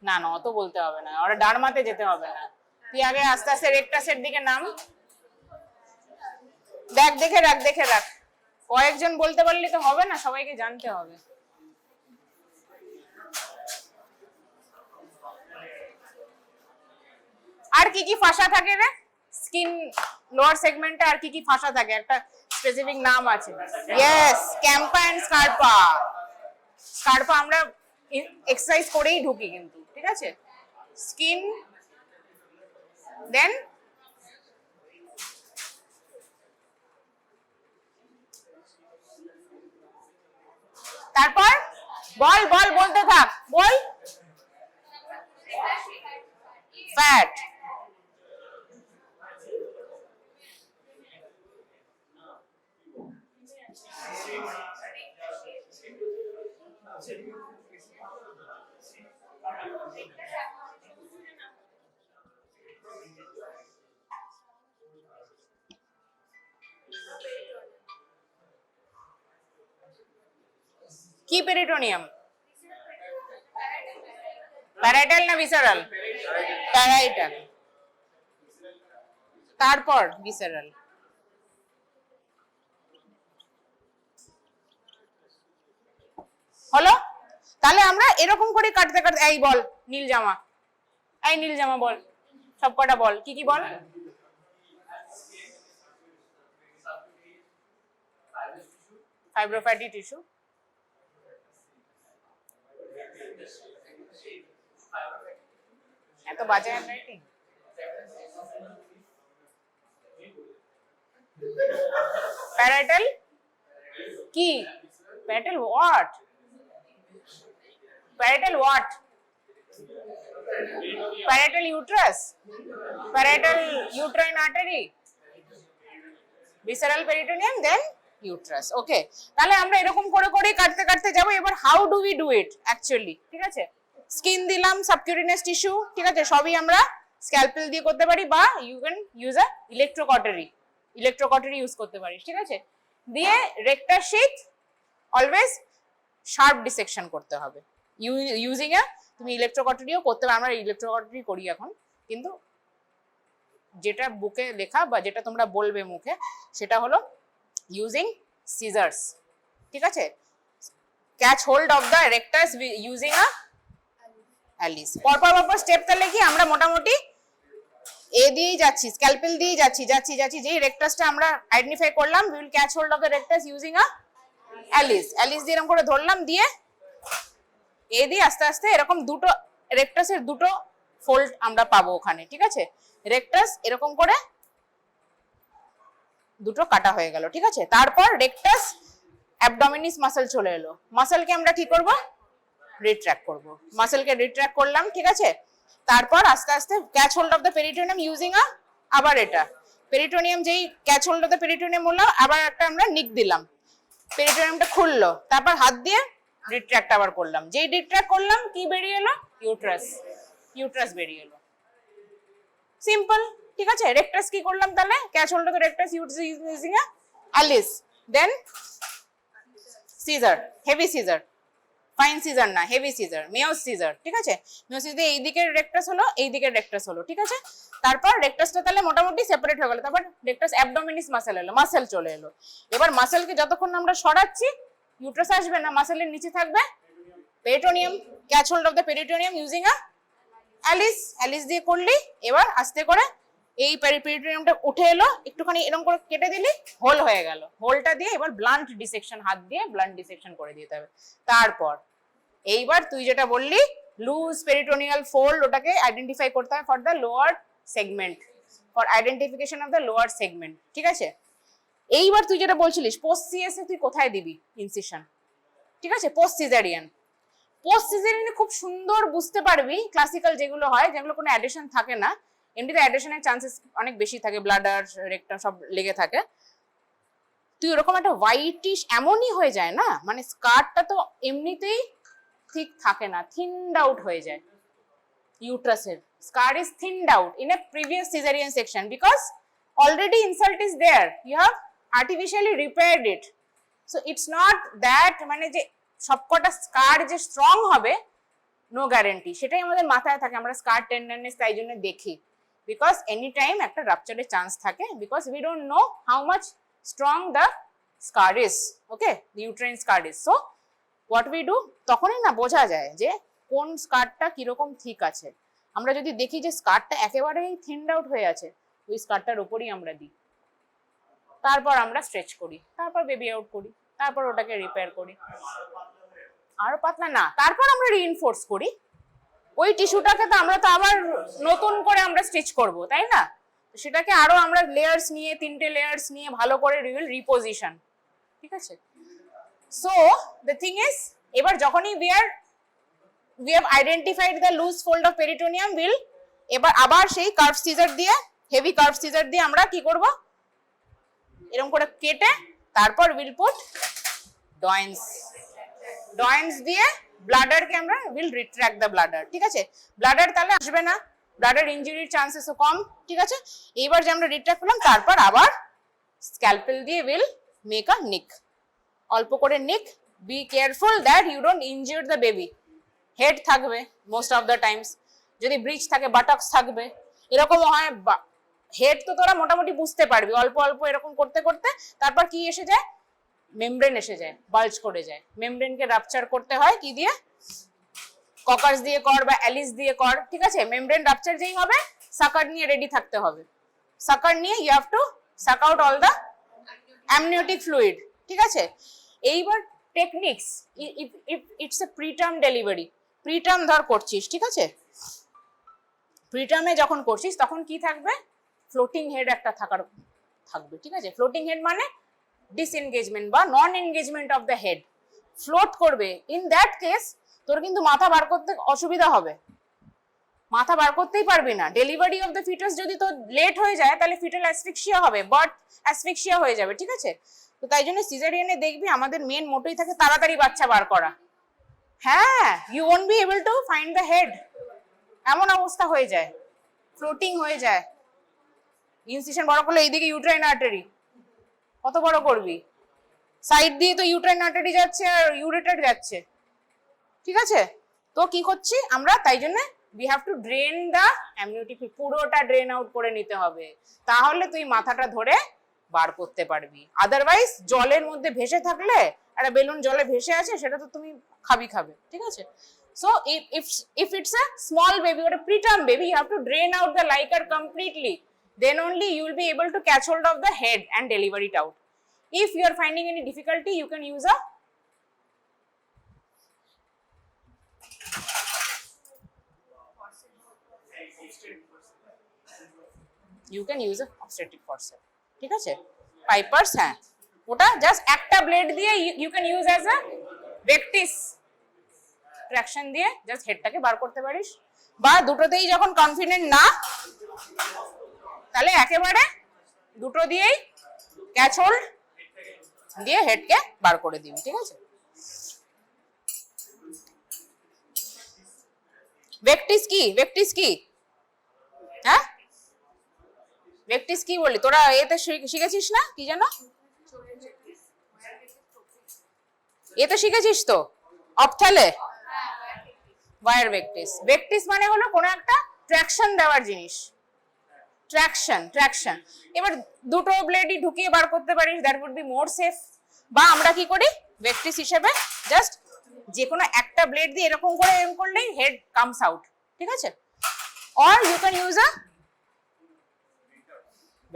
[SPEAKER 1] না না অত বলতে হবে না, ওরা ডারমাতে যেতে হবে না, তুই আগে আস্তে আস্তে রেকটাসের দিকে নাম, দেখ দেখে রাখ, দেখে রাখ, কয়েকজন বলতে পারলে তো হবে না, সবাইকে জানতে হবে। আর কি কি ফাঁসা থাকে রে স্কিন লোয়ার সেগমেন্টে, আর কি কি ফাঁসা থাকে, একটা স্পেসিফিক নাম আছে। Yes, Camper and Scarpa. Scarpa আমরা এক্সারসাইজ করেই ঢুকি কিন্তু, ঠিক আছে। স্কিন, দেন তারপর বল বল বলতে থাক, বল। ফ্যাট, কি পেরিটোনিয়াম, প্যারাইটাল না ভিসারাল, প্যারাইটাল, তারপর ভিসারাল, হলো? তাহলে আমরা এরকম করে কাটতে কাটতে, এই বল নীল জামা, এই নীল জামা বল, সব কটা বল, কি কি বল? ফাইব্রোফ্যাটি টিস্যু, এত বাজে হ্যান্ডরাইটিং। প্যারাইটাল কি? Parietal what? Parietal what? Parietal uterus, parietal uterine artery, visceral peritoneum, then uterus. ওকে, তাহলে আমরা এরকম করে করে কাটতে কাটতে যাব। এবার how do we do it actually, ঠিক আছে? স্কিন দিলাম, সাবকিউটেনিয়াস টিস্যু, ঠিক আছে, সবই আমরা স্ক্যালপেল দিয়ে করতে পারি, বা you can use a electrocautery use করতে পারিস, ঠিক আছে? দিয়ে rectus sheath always sharp dissection করতে হবে ইউজিং এ, তুমি ইলেকট্রোকটারিও করতে পারো, আমরা ইলেকট্রোকটারি করি এখন, কিন্তু যেটা বুকে লেখা বা যেটা তোমরা বলবে মুখে সেটা হলো ইউজিং সিজার্স, ঠিক আছে? Catch hold of the rectus using a Alice. পরপর স্টেপ তাহলে কি আমরা মোটামুটি এ দিয়েই যাচ্ছি, স্ক্যালপেল দিয়েই যাচ্ছি, যেই রেক্টাসটা আমরা আইডেন্টিফাই করলাম, we will catch hold of the rectus using a Alice দিয়ে এরকম করে ধরলাম, দিয়ে এ দিয়ে আস্তে আস্তে এরকম দুটো রেক্টাসের দুটো ফোল্ড আমরা পাবো ওখানে, ঠিক আছে? রেক্টাস এরকম করে দুটো কাটা হয়ে গেল, ঠিক আছে? তারপর রেক্টাস অ্যাবডোমিনিস মাসল চলে এলো, মাসলকে আমরা কি করব? রিট্র্যাক্ট করব, মাসলকে রিট্র্যাক্ট করলাম, ঠিক আছে? তারপর আস্তে আস্তে catch hold of the peritoneum using a, আবার এটা পেরিটোনিয়াম, যেই catch hold of the peritoneum হলো, আবার একটা আমরা নিক দিলাম, পেরিটোনিয়ামটা খুললো, তারপর হাত দিয়ে রিট্র্যাক্ট আবার করলাম, যেই রিট্র্যাক্ট করলাম কি বেরিয়ে এলো? ইউট্রাস বেরিয়ে এলো, সিম্পল, ঠিক আছে? রেক্টাস কি করলাম তাহলে? Catch hold of the rectus using a Allis, then scissor, heavy scissor, fine scissor না, হেভি সিজার, মেয়োস সিজার, ঠিক আছে? মেয়োস সিজার এই দিকের রেক্টাস হলো, এই দিকের রেক্টাস হলো, ঠিক আছে? তারপর রেক্টাসটা তাহলে মোটামুটি সেপারেট হয়ে গেল, তারপর রেক্টাস অ্যাবডোমিনিস মাসল এলো, মাসল চলে এলো। এবার মাসলকে যতক্ষণ আমরা সরাচ্ছি ইউট্রাস আসবে না, মাসলের নিচে থাকবে peritoneum, catch hold of the peritoneum using a Alice দিয়ে করলি, এবার আস্তে করে এই পেরিটোনিয়ামটা উঠে এলো, একটুখানি এরকম করে কেটে দিলি, হোল হয়ে গেল, হোলটা দিয়ে এবার ব্লান্ট ডিসেকশন, হাত দিয়ে ব্লান্ট ডিসেকশন করে দিতে হবে। তারপর এইবার তুই যেটা বললি লুজ পেরিটোনিয়াল ফোল্ড, ওটাকে আইডেন্টিফাই করতে হবে for the lower segment, for identification of the lower segment, ঠিক আছে? এইবার তুই যেটা বলছিলিস পোস্ট সিএস এ তুই কোথায় দিবি ইনসিশন, ঠিক আছে? পোস্ট সিজারিয়ান খুব সুন্দর বুঝতে পারবি, ক্লাসিক্যাল যেগুলো হয়, যেগুলো কোনো অ্যাডিশন থাকে না, এমনিতে অ্যাডিশনের চান্সেস অনেক বেশি থাকে, ব্লাডার রেক্টাম সব লেগে থাকে, তুই ওরকম একটা হোয়াইটিশ এমনই হয়ে যায় না, মানে স্কারটা তো এমনিতেই ঠিক থাকে না, থিনড আউট হয়ে যায়। ইউট্রাসের scar is thinned out in a previous cesarean section because already insult is there, you have artificially repaired it, so it's not that মানে যে সবকটা স্কার যে স্ট্রং হবে নো গ্যারান্টি, সেটাই আমাদের মাথায় থাকে, আমরা স্কার টেন্ডারনেস তাই জন্য দেখি, বিকজ এনি টাইম একটা রাপচারের চান্স থাকে, because we don't know how much strong the scar is, okay, the uterine scar is. So what we do, তখনই না বোঝা যায় যে কোন স্কারটা কিরকম ঠিক আছে। আমরা যদি দেখি যে স্কারটা একেবারেই থিনড আউট হয়ে আছে, ওই স্কারটার উপরই আমরা দিই, তারপর আমরা স্ট্রেচ করি, তারপর বেবি আউট করি, তারপর ওটাকে রিপেয়ার করি। আরো পাতলা না, তারপর আমরা রিইনফোর্স করি ওই টিস্যুটাকে, তো আমরা তো আবার নতুন করে আমরা স্টিচ করব, তাই না? সেটাকে আরো আমরা লেয়ার্স নিয়ে, 3টে লেয়ার্স নিয়ে ভালো করে রিপোজিশন, ঠিক আছে? সো দ্য থিং ইজ, এবার যখনই we have identified the loose fold of peritoneum, will এবার আবার সেই কার্ভ সিজার দিয়ে, হেভি কার্ভ সিজার দিয়ে আমরা কি করব, এরকম করে কেটে, তারপর উইল পুট ডয়েন্স দিয়ে ব্লাডারকে আমরা উইল রিট্র্যাক্ট দ্য ব্লাডার, ঠিক আছে? ব্লাডার তাহলে আসবে না, ব্লাডার ইনজুরির চান্সেসও কম, ঠিক আছে? এইবার যে আমরা রিট্র্যাক্ট করলাম, তারপর আবার স্ক্যালপেল দিয়ে উইল মেক আ নিক, অল্প করে nick, be careful that you don't injure the baby, head থাকবে মোস্ট অফ দ্য টাইমস, যদি ব্রিজ থাকে বাটক্স থাকবে, এরকম হয়, হেড তো তোরা মোটামুটি বুঝতে পারবি, অল্প অল্প এরকম করতে করতে তারপর কি এসে যায়, মেমব্রেন এসে যায়, বাল্জ করে যায়। মেমব্রেনকে রাপচার করতে হয় কি দিয়ে? ককার্স দিয়ে কর বা অ্যালিস দিয়ে কর, ঠিক আছে? মেমব্রেন রাপচার যেই হবে, সাকার নিয়ে রেডি থাকতে হবে। সাকার নিয়ে you have to suck out all the amniotic fluid, ঠিক আছে? এইবার techniques, it's a preterm delivery, preterm ধর করছিস, ঠিক আছে? প্রিটার্মে যখন করছিস তখন কি থাকবে? ফ্লোটিং হেড একটা থাকবে, ঠিক আছে? ফ্লোটিং হেড মানে ডিসএনগেজমেন্ট বা non engagement of the head, float করবে। ইন দ্যাট কেস তোর কিন্তু মাথা বার করতে অসুবিধা হবে, মাথা বার করতেই পারবি না। ডেলিভারি অফ দ্য ফিটাস যদি তোর লেট হয়ে যায় তাহলে ফিটাল অ্যাসফিক্সিয়া হবে, বার্থ অ্যাসফিক্সিয়া হয়ে যাবে, ঠিক আছে? তো তাই জন্য সিজারিয়ানে দেখবি আমাদের মেন মোটোই থাকে তাড়াতাড়ি বাচ্চা বার করা। হ্যাঁ, you won't be able to find the head, এমন অবস্থা হয়ে যায়, ফ্লোটিং হয়ে যায়। ইনসিশন বড় করলে এইদিকে ইউট্রাইন আর্টারি, কত বড় করবি? সাইড দিয়ে তো ইউট্রাইন আর্টারি যাচ্ছে আর ইউরেটার যাচ্ছে, ঠিক আছে? তো কি করছি আমরা, তাই জন্য we have to drain the amniotic fluid, পুরোটা ড্রেন আউট করে নিতে হবে, তাহলে তুই মাথাটা ধরে বার করতে পারবি। আদারওয়াইজ জলের মধ্যে ভেসে থাকলে, একটা বেলুন জলে ভেসে আছে, সেটা তো তুমি খাবে, ঠিক আছে? So if it's a small baby or a preterm baby, you have to drain out the liquor completely, then only you will be able to catch hold of the head and deliver it out. If you are finding any difficulty, you can use a obstetric forceps, ঠিক আছে? Pipers, হ্যাঁ, ওটা just একটা blade দিয়ে you can use as a vectis traction দিয়ে just হেডটাকে বার করতে পারিস। বা দুটোতেই যখন কনফিডেন্ট না, তাহলে একেবারে দুটো দিয়েই ক্যাচ হোল্ড দিয়ে হেডকে বার করে দিবি, ঠিক আছে? ভেক্টিস কি হ্যাঁ, ভেক্টিস কি বলি? তোরা এতে শিখেছিস না, কি জানো? এতে শিখেছিস তো অপথালে ওয়্যার ভেক্টিস। ভেক্টিস মানে হলো কোনো একটা ট্র্যাকশন দেওয়ার জিনিস, ট্র্যাকশন। এবার দুটো ব্লেডই ঢুকিয়ে বার করতে পারিস, that would be more safe. বা আমরা কি করি ভেক্টিস হিসেবে, জাস্ট যে কোনো একটা ব্লেড দিয়ে এরকম করে এম করলেই হেড কামস আউট, ঠিক আছে? Or you can use a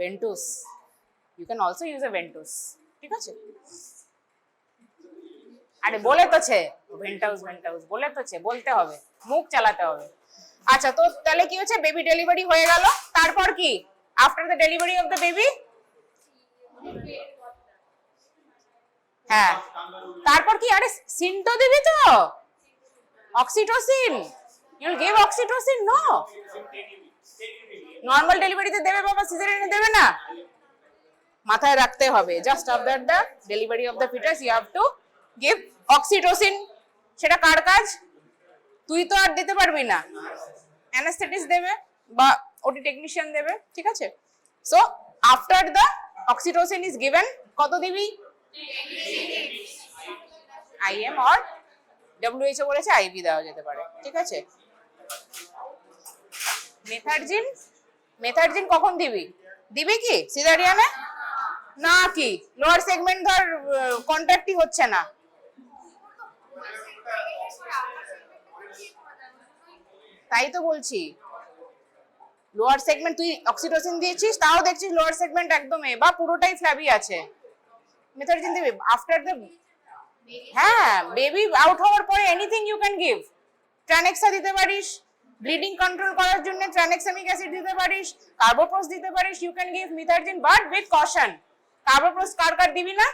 [SPEAKER 1] ventouse, you can also use a ventouse, ঠিক আছে? আরে বলে তোছে ভেন্টাউস বলে তোছে, বলতে হবে, মুখ চালাতে হবে। আচ্ছা, তো তাহলে কি হচ্ছে, বেবি ডেলিভারি হয়ে গেল, তারপর কি? After the delivery of the baby, হ্যাঁ, তারপর কি? আরে সিনটো দিবি তো, oxytocin, you will give oxytocin. No, normal ডেলিভারিতে দেবে বাবা, সিজারিয়ানে দেবে না, মাথায় রাখতে হবে। Just after the delivery of the foetus you have to give oxytocin. সেটা কার কাজ? তুই তো আর দিতে পারবি না, অ্যানাস্থেটিস্ট দেবে বা ওটি টেকনিশিয়ান দেবে, ঠিক আছে? So after the oxytocin is given, কত দিবি? আইএম অর WHO বলেছে আইভি দেওয়া যেতে পারে, ঠিক আছে? মেথারজিন কখন দিবি কি সিজারিয়ানে? না, কি লোয়ার সেগমেন্ট ধর কন্ট্রাক্টই হচ্ছে না, তাই তো বলছি। লোয়ার সেগমেন্ট তুই অক্সিটোসিন দিয়েছিস, তাও দেখছিস লোয়ার সেগমেন্ট একদমই বা পুরোটাই ফ্ল্যাবি আছে, মেথারজিন দিবি আফটার দ্য, হ্যাঁ, বেবি আউট হওয়ার পরে এনিথিং ইউ ক্যান গিভ। ট্রানেক্সা দিতে পারিস, ব্লিডিং কন্ট্রোল করার জন্য ট্রানেক্সামিক অ্যাসিড দিতে পারিস, কার্বোপ্রোস দিতে পারিস, you can give Methergine, but with caution. Carboprost কার দিবি না,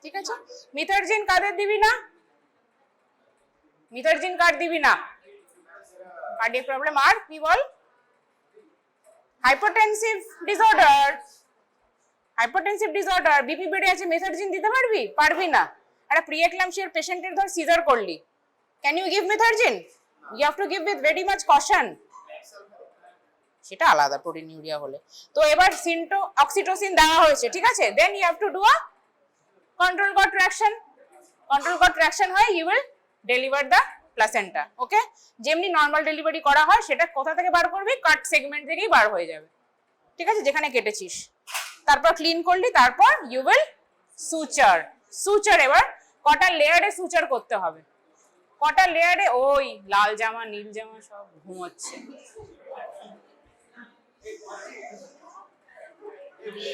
[SPEAKER 1] ঠিক আছে? মিথারজিন কাদের দিবি না? মিথারজিন কার দিবি না? কার্ডিয়াক প্রবলেম আর কি বল? হাইপোটেনসিভ ডিসঅর্ডার, বিপি বেড়ে আছে, মেথারজিন দিতে পারবি না। একটা প্রিএক্লাম্পসিয়ার পেশেন্টের ধর সিজার করলি, can you give Methergine? You have to give with very much caution, সেটা আলাদা প্রোটিনিউরিয়া হলে। তো এবার সিনটো অক্সিটোসিন দেওয়া হয়েছে, ঠিক আছে? Then you have to do a control cord traction হয়, you will deliver the placenta, okay? যেমনি নর্মাল ডেলিভারি করা হয় সেটা কোথা থেকে বার করবি? কাট সেগমেন্ট থেকেই বার হয়ে যাবে, ঠিক আছে, যেখানে কেটেছিস। তারপর ক্লিন করলি, তারপর ইউ উইল সুচার। সুচার এবার কটা লেয়ারে সুচার করতে হবে, কটা লেয়ারে। ওই লাল জামা নীল জামা সব ঘুমোচ্ছে।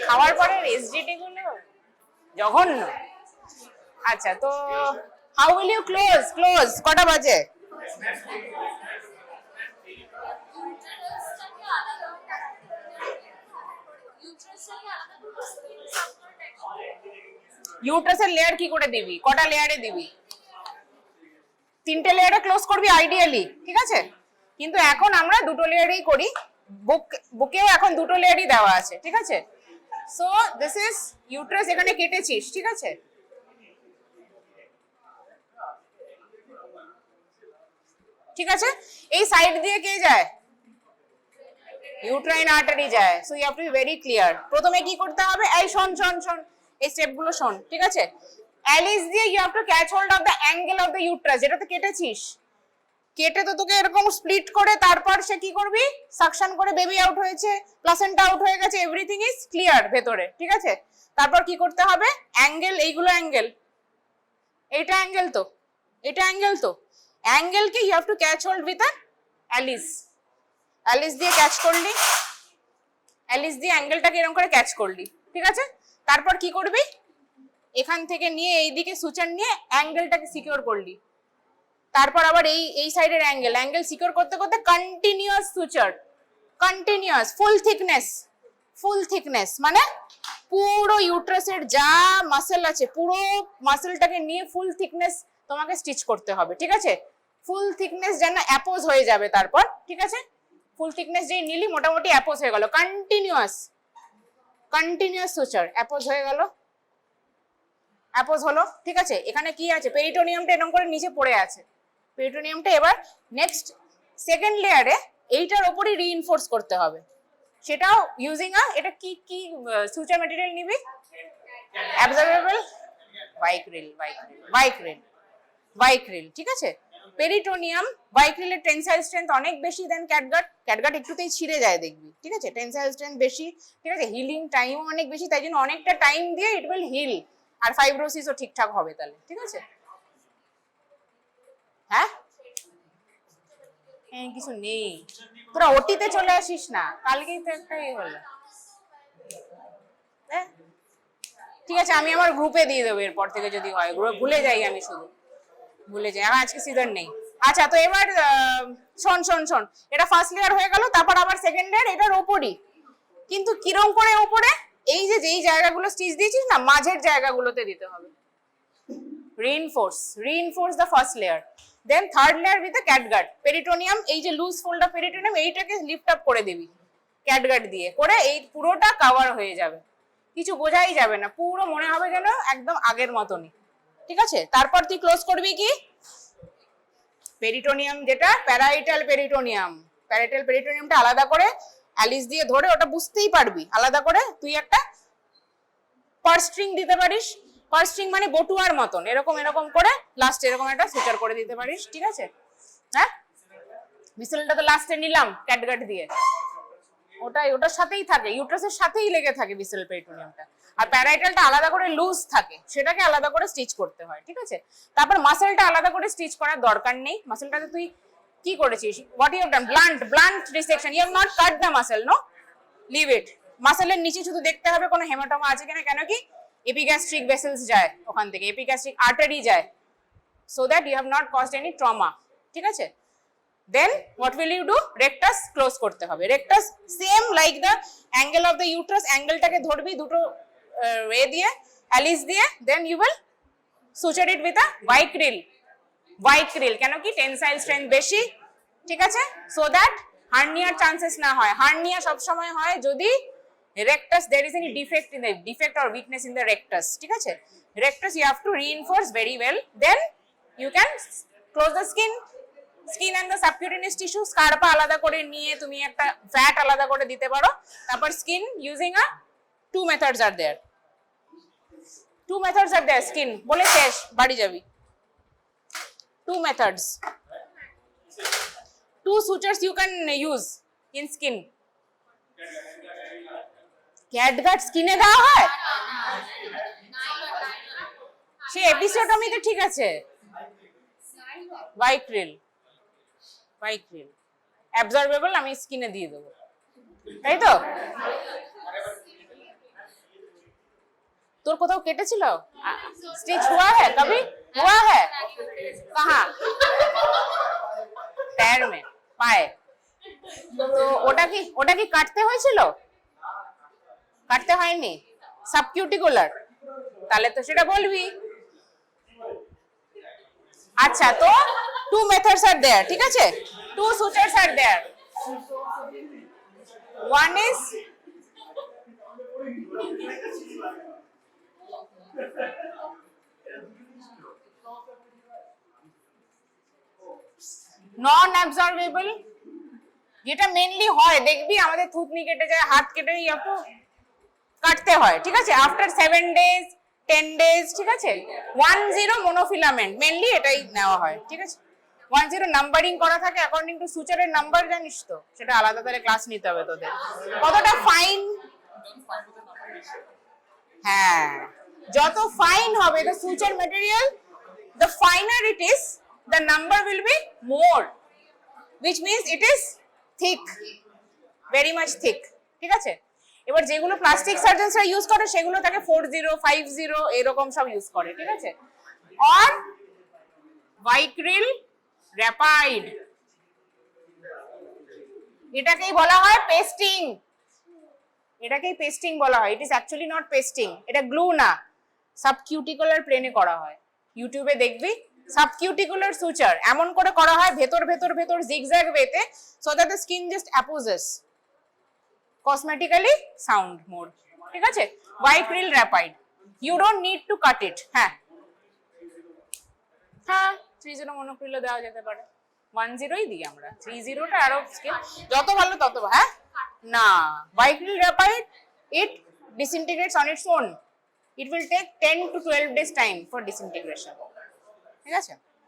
[SPEAKER 1] খাওয়ার পরে এসডিটি গুলো জঘন্য। আচ্ছা, তো হাউ উইল ইউ ক্লোজ কটা বাজে? ইউট্রাসের লেয়ার কি করে দিবি, কটা লেয়ারে দিবি? 3টে লেয়ারে ক্লোজ করবি আইডিয়ালি, ঠিক আছে? কিন্তু এখন আমরা 2টো লেয়ারেই করি, বুকেও এখন 2টো লেয়ারই দেওয়া আছে, ঠিক আছে? সো দিস ইজ ইউট্রাস, এখানে কেটেছিস, ঠিক আছে? ঠিক আছে, এই সাইড দিয়ে কে যায়? ইউট্রাইন আর্টারি যায়। So you have to be very clear. প্রথমে কি করতে হবে, এই শোন, এই স্টেপগুলো শোন, ঠিক আছে? অ্যালিস দিয়ে you have to catch hold of the angle of the uterus, যেটাতে কেটেছিস। কেটে তো তোকে এরকম স্প্লিট করে তারপর সে কি করবি, সাকশন করে বেবি আউট হয়েছে, প্লাসেন্টা আউট হয়ে গেছে, এভরিথিং ইজ ক্লিয়ার ভেতরে, ঠিক আছে? তারপর কি করতে হবে, অ্যাঙ্গেল, এইগুলো অ্যাঙ্গেল, এইটা অ্যাঙ্গেল তো, এটা অ্যাঙ্গেল তো, অ্যাঙ্গেলকে you have to catch hold with Allis. Allis দিয়ে ক্যাচ করলি, অ্যালিস দিয়ে অ্যাঙ্গেলটাকে এরকম করে ক্যাচ করলি, ঠিক আছে? তারপর কি করবি, এখান থেকে নিয়ে এইদিকে সুচার নিয়ে অ্যাঙ্গেলটাকে সিকিউর করলি। তারপর আবার এই সাইডের অ্যাঙ্গেল সিকিউর করতে করতে কন্টিনিউয়াস সুচার, কন্টিনিউয়াস ফুল থিকনেস মানে পুরো ইউট্রাসের যা মাসেল আছে পুরো মাসেলটাকে নিয়ে ফুল থিকনেস তোমাকে স্টিচ করতে হবে, ঠিক আছে? ফুল থিকনেস যেন অ্যাপোজ হয়ে যাবে তারপর, ঠিক আছে? ফুল থিকনেস যেই নিলি মোটামুটি অ্যাপোজ হয়ে গেল, কন্টিনিউয়াস সুচার, অ্যাপোজ হয়ে গেল, অ্যাপোজ হলো, ঠিক আছে? এখানে কি আছে, পেরিটোনিয়ামটা এরকম করে নিচে পড়ে আছে। পেরিটোনিয়ামটা এবার নেক্সট সেকেন্ড লেয়ারে এইটার উপরই রিইনফোর্স করতে হবে, সেটাও ইউজিং এটা কি সুচার ম্যাটেরিয়াল নিবি, অ্যাবজর্বেবল ভাইক্রিল, ঠিক আছে? পেরিটোনিয়াম ভাইক্রিলের টেনসাইল স্ট্রেংথ অনেক বেশি দেন ক্যাটগাট একটুতেই ছিঁড়ে যায় দেখবি, ঠিক আছে? টেনসাইল স্ট্রেংথ বেশি, ঠিক আছে? হিলিং টাইমও অনেক বেশি, তাই জন্য অনেকটা টাইম দিয়ে ইট উইল হিল, আর ফাইব্রোসিসও ঠিকঠাক হবে তাহলে, ঠিক আছে? হ্যাঁ, কিছু নেই, তোরা ওটিতে চলে আসিস না, কালকেই তো একটা হলো। ঠিক আছে, আমি আমার গ্রুপে দিয়ে দেবো এরপর থেকে যদি হয়, ভুলে যাই আমি, শুধু ভুলে যাই, আমার আজকে সিজন নেই। আচ্ছা, তো এবার শোন, এটা ফার্স্ট লেয়ার হয়ে গেল, তারপর আবার সেকেন্ড লেয়ার এটার ওপরই, কিন্তু কিরম করে ওপরে, এই যে যেই জায়গাগুলো স্টিচ দিয়েছিস না, মাঝের জায়গাগুলোতে দিতে হবে reinforce the first layer, then third layer with the catgut, peritoneum, এই যে লুজ ফোল্ড অফ পেরিটোনিয়াম এইটাকে লিফট আপ করে দিবি ক্যাটগাট দিয়ে, করে এই পুরোটা কভার হয়ে যাবে, কিছু বোঝাই যাবে না, পুরো মনে হবে যেন একদম আগের মতনই, ঠিক আছে? তারপর তুই ক্লোজ করবি কি, পেরিটোনিয়াম যেটা প্যারাইটাল পেরিটোনিয়ামটা আলাদা করে অ্যালিস দিয়ে ধরে, ওটা বুঝতেই পারবি আলাদা করে, তুই একটা পার্স স্ট্রিং দিতে পারিস, পার্স স্ট্রিং মানে বটুয়ার মতন, এরকম করে লাস্টে এরকম একটা সুচার করে দিতে পারিস, ঠিক আছে? হ্যাঁ, ভিসেলটা তো লাস্টে নিলাম ক্যাটগাট দিয়ে, ওটার সাথেই থাকে, ইউট্রাসের সাথেই লেগে থাকে ভিসেল পেরিটোনিয়ামটা, আর প্যারাইটালটা আলাদা করে লুজ থাকে, সেটাকে আলাদা করে স্টিচ করতে হয়, ঠিক আছে? তারপর মাসেলটা আলাদা করে স্টিচ করার দরকার নেই, মাসেলটাতে তুই কি করেছিস, what you have done, blunt dissection, you have not cut the muscle, no, leave it. মাসেলের নিচে শুধু দেখতে হবে কোনো হেমাটোমা আছে কিনা, কেন কি এপিগ্যাস্ট্রিক ভেসেলস যায় ওখান থেকে, এপিগ্যাস্ট্রিক আর্টারি যায়, so that you have not caused any trauma, ঠিক আছে? Then what will you do, rectus close করতে হবে, rectus same like the angle of the uterus, অ্যাঙ্গেলটাকে ধরবি দুটো রে দিয়ে, অ্যালিস দিয়ে, then you will suture it with a vicryl, কেন কি টেনসাইল স্ট্রেংথ বেশি, ঠিক আছে? so that হার্নিয়ার চান্সেস না হয়, হার্নিয়া সব সময় হয় যদি rectus there is any defect or weakness in the rectus, ঠিক আছে? rectus you have to reinforce very well, then you can close the skin and the subcutaneous tissue, স্কারপা আলাদা করে নিয়ে তুমি একটা ফ্যাট আলাদা করে দিতে পারো, তারপর skin using two methods are there, skin বলে শেষ, বাড়ি যাবি। two methods, two sutures you can use in skin, ক্যাটগার্ড স্কিনে দেওয়া হয়? সে এপিসোডমিতে ঠিক আছে। ভাইক্রিল অ্যাবজর্বেবল আমি স্কিনে দিয়ে দেবো, তাই তো? তোর কোথাও কেটেছিল? स्टिच हुआ है कभी? हुआ है? कहाँ? पैर में, पाए। তো ওটা কি কাটতে হয়েছিল? কাটতে হয়নি? সাবকিউটিকুলার? তাহলে তো সেটা বলবি। আচ্ছা, তো two methods are there, ঠিক আছে? Two sutures are there. One is non absorbable, যেটা মেইনলি হয় দেখবি আমাদের থুতনি কেটে যায়, হাত কেটে একটু কাটতে হয়, ঠিক আছে? আফটার 7 days 10 days, ঠিক আছে? 10 মনোফিলামেন্ট মেইনলি এটাই নেওয়া হয়, ঠিক আছে? 10 নাম্বারিং করা থাকে অ্যাকর্ডিং টু সুচারের নাম্বার, জানিস তো? সেটা আলাদা করে ক্লাস নিতে হবে তোদের। কতটা ফাইন? হ্যাঁ, যত ফাইন হবে the suture material, the finer it is, the number will be more, which means it is thick, very much thick, ঠিক আছে? এবার যেগুলো প্লাস্টিক সার্জনসরা ইউজ করে সেগুলো তাকে 40 50 এরকম সব ইউজ করে, ঠিক আছে? আর ভাইক্রিল র‍্যাপাইড, এটাকেই বলা হয় পেস্টিং, এটাকেই পেস্টিং বলা হয়। It is actually not pasting, এটা গ্লু না, সাবকিউটিকুলার প্লেনে করা হয়। ইউটিউবে দেখবি সাবকিউটিকুলার সুচার এমন করে করা হয় ভেতর ভেতর ভেতর জিগজ্যাগ ওয়েতে, so that the skin just apposes cosmetically sound mode, ঠিক আছে? Vicryl rapid, you don't need to cut it. হ্যাঁ 30 মনোক্রিলও দেওয়া যেতে পারে, 10ই দিই আমরা, 30টা আরো স্কিন যত ভালো তত। হ্যাঁ না, ভাইক্রিল র‍্যাপাইড it disintegrates on its own. It will take 10 to 12 days time for disintegration, ঠিক আছে?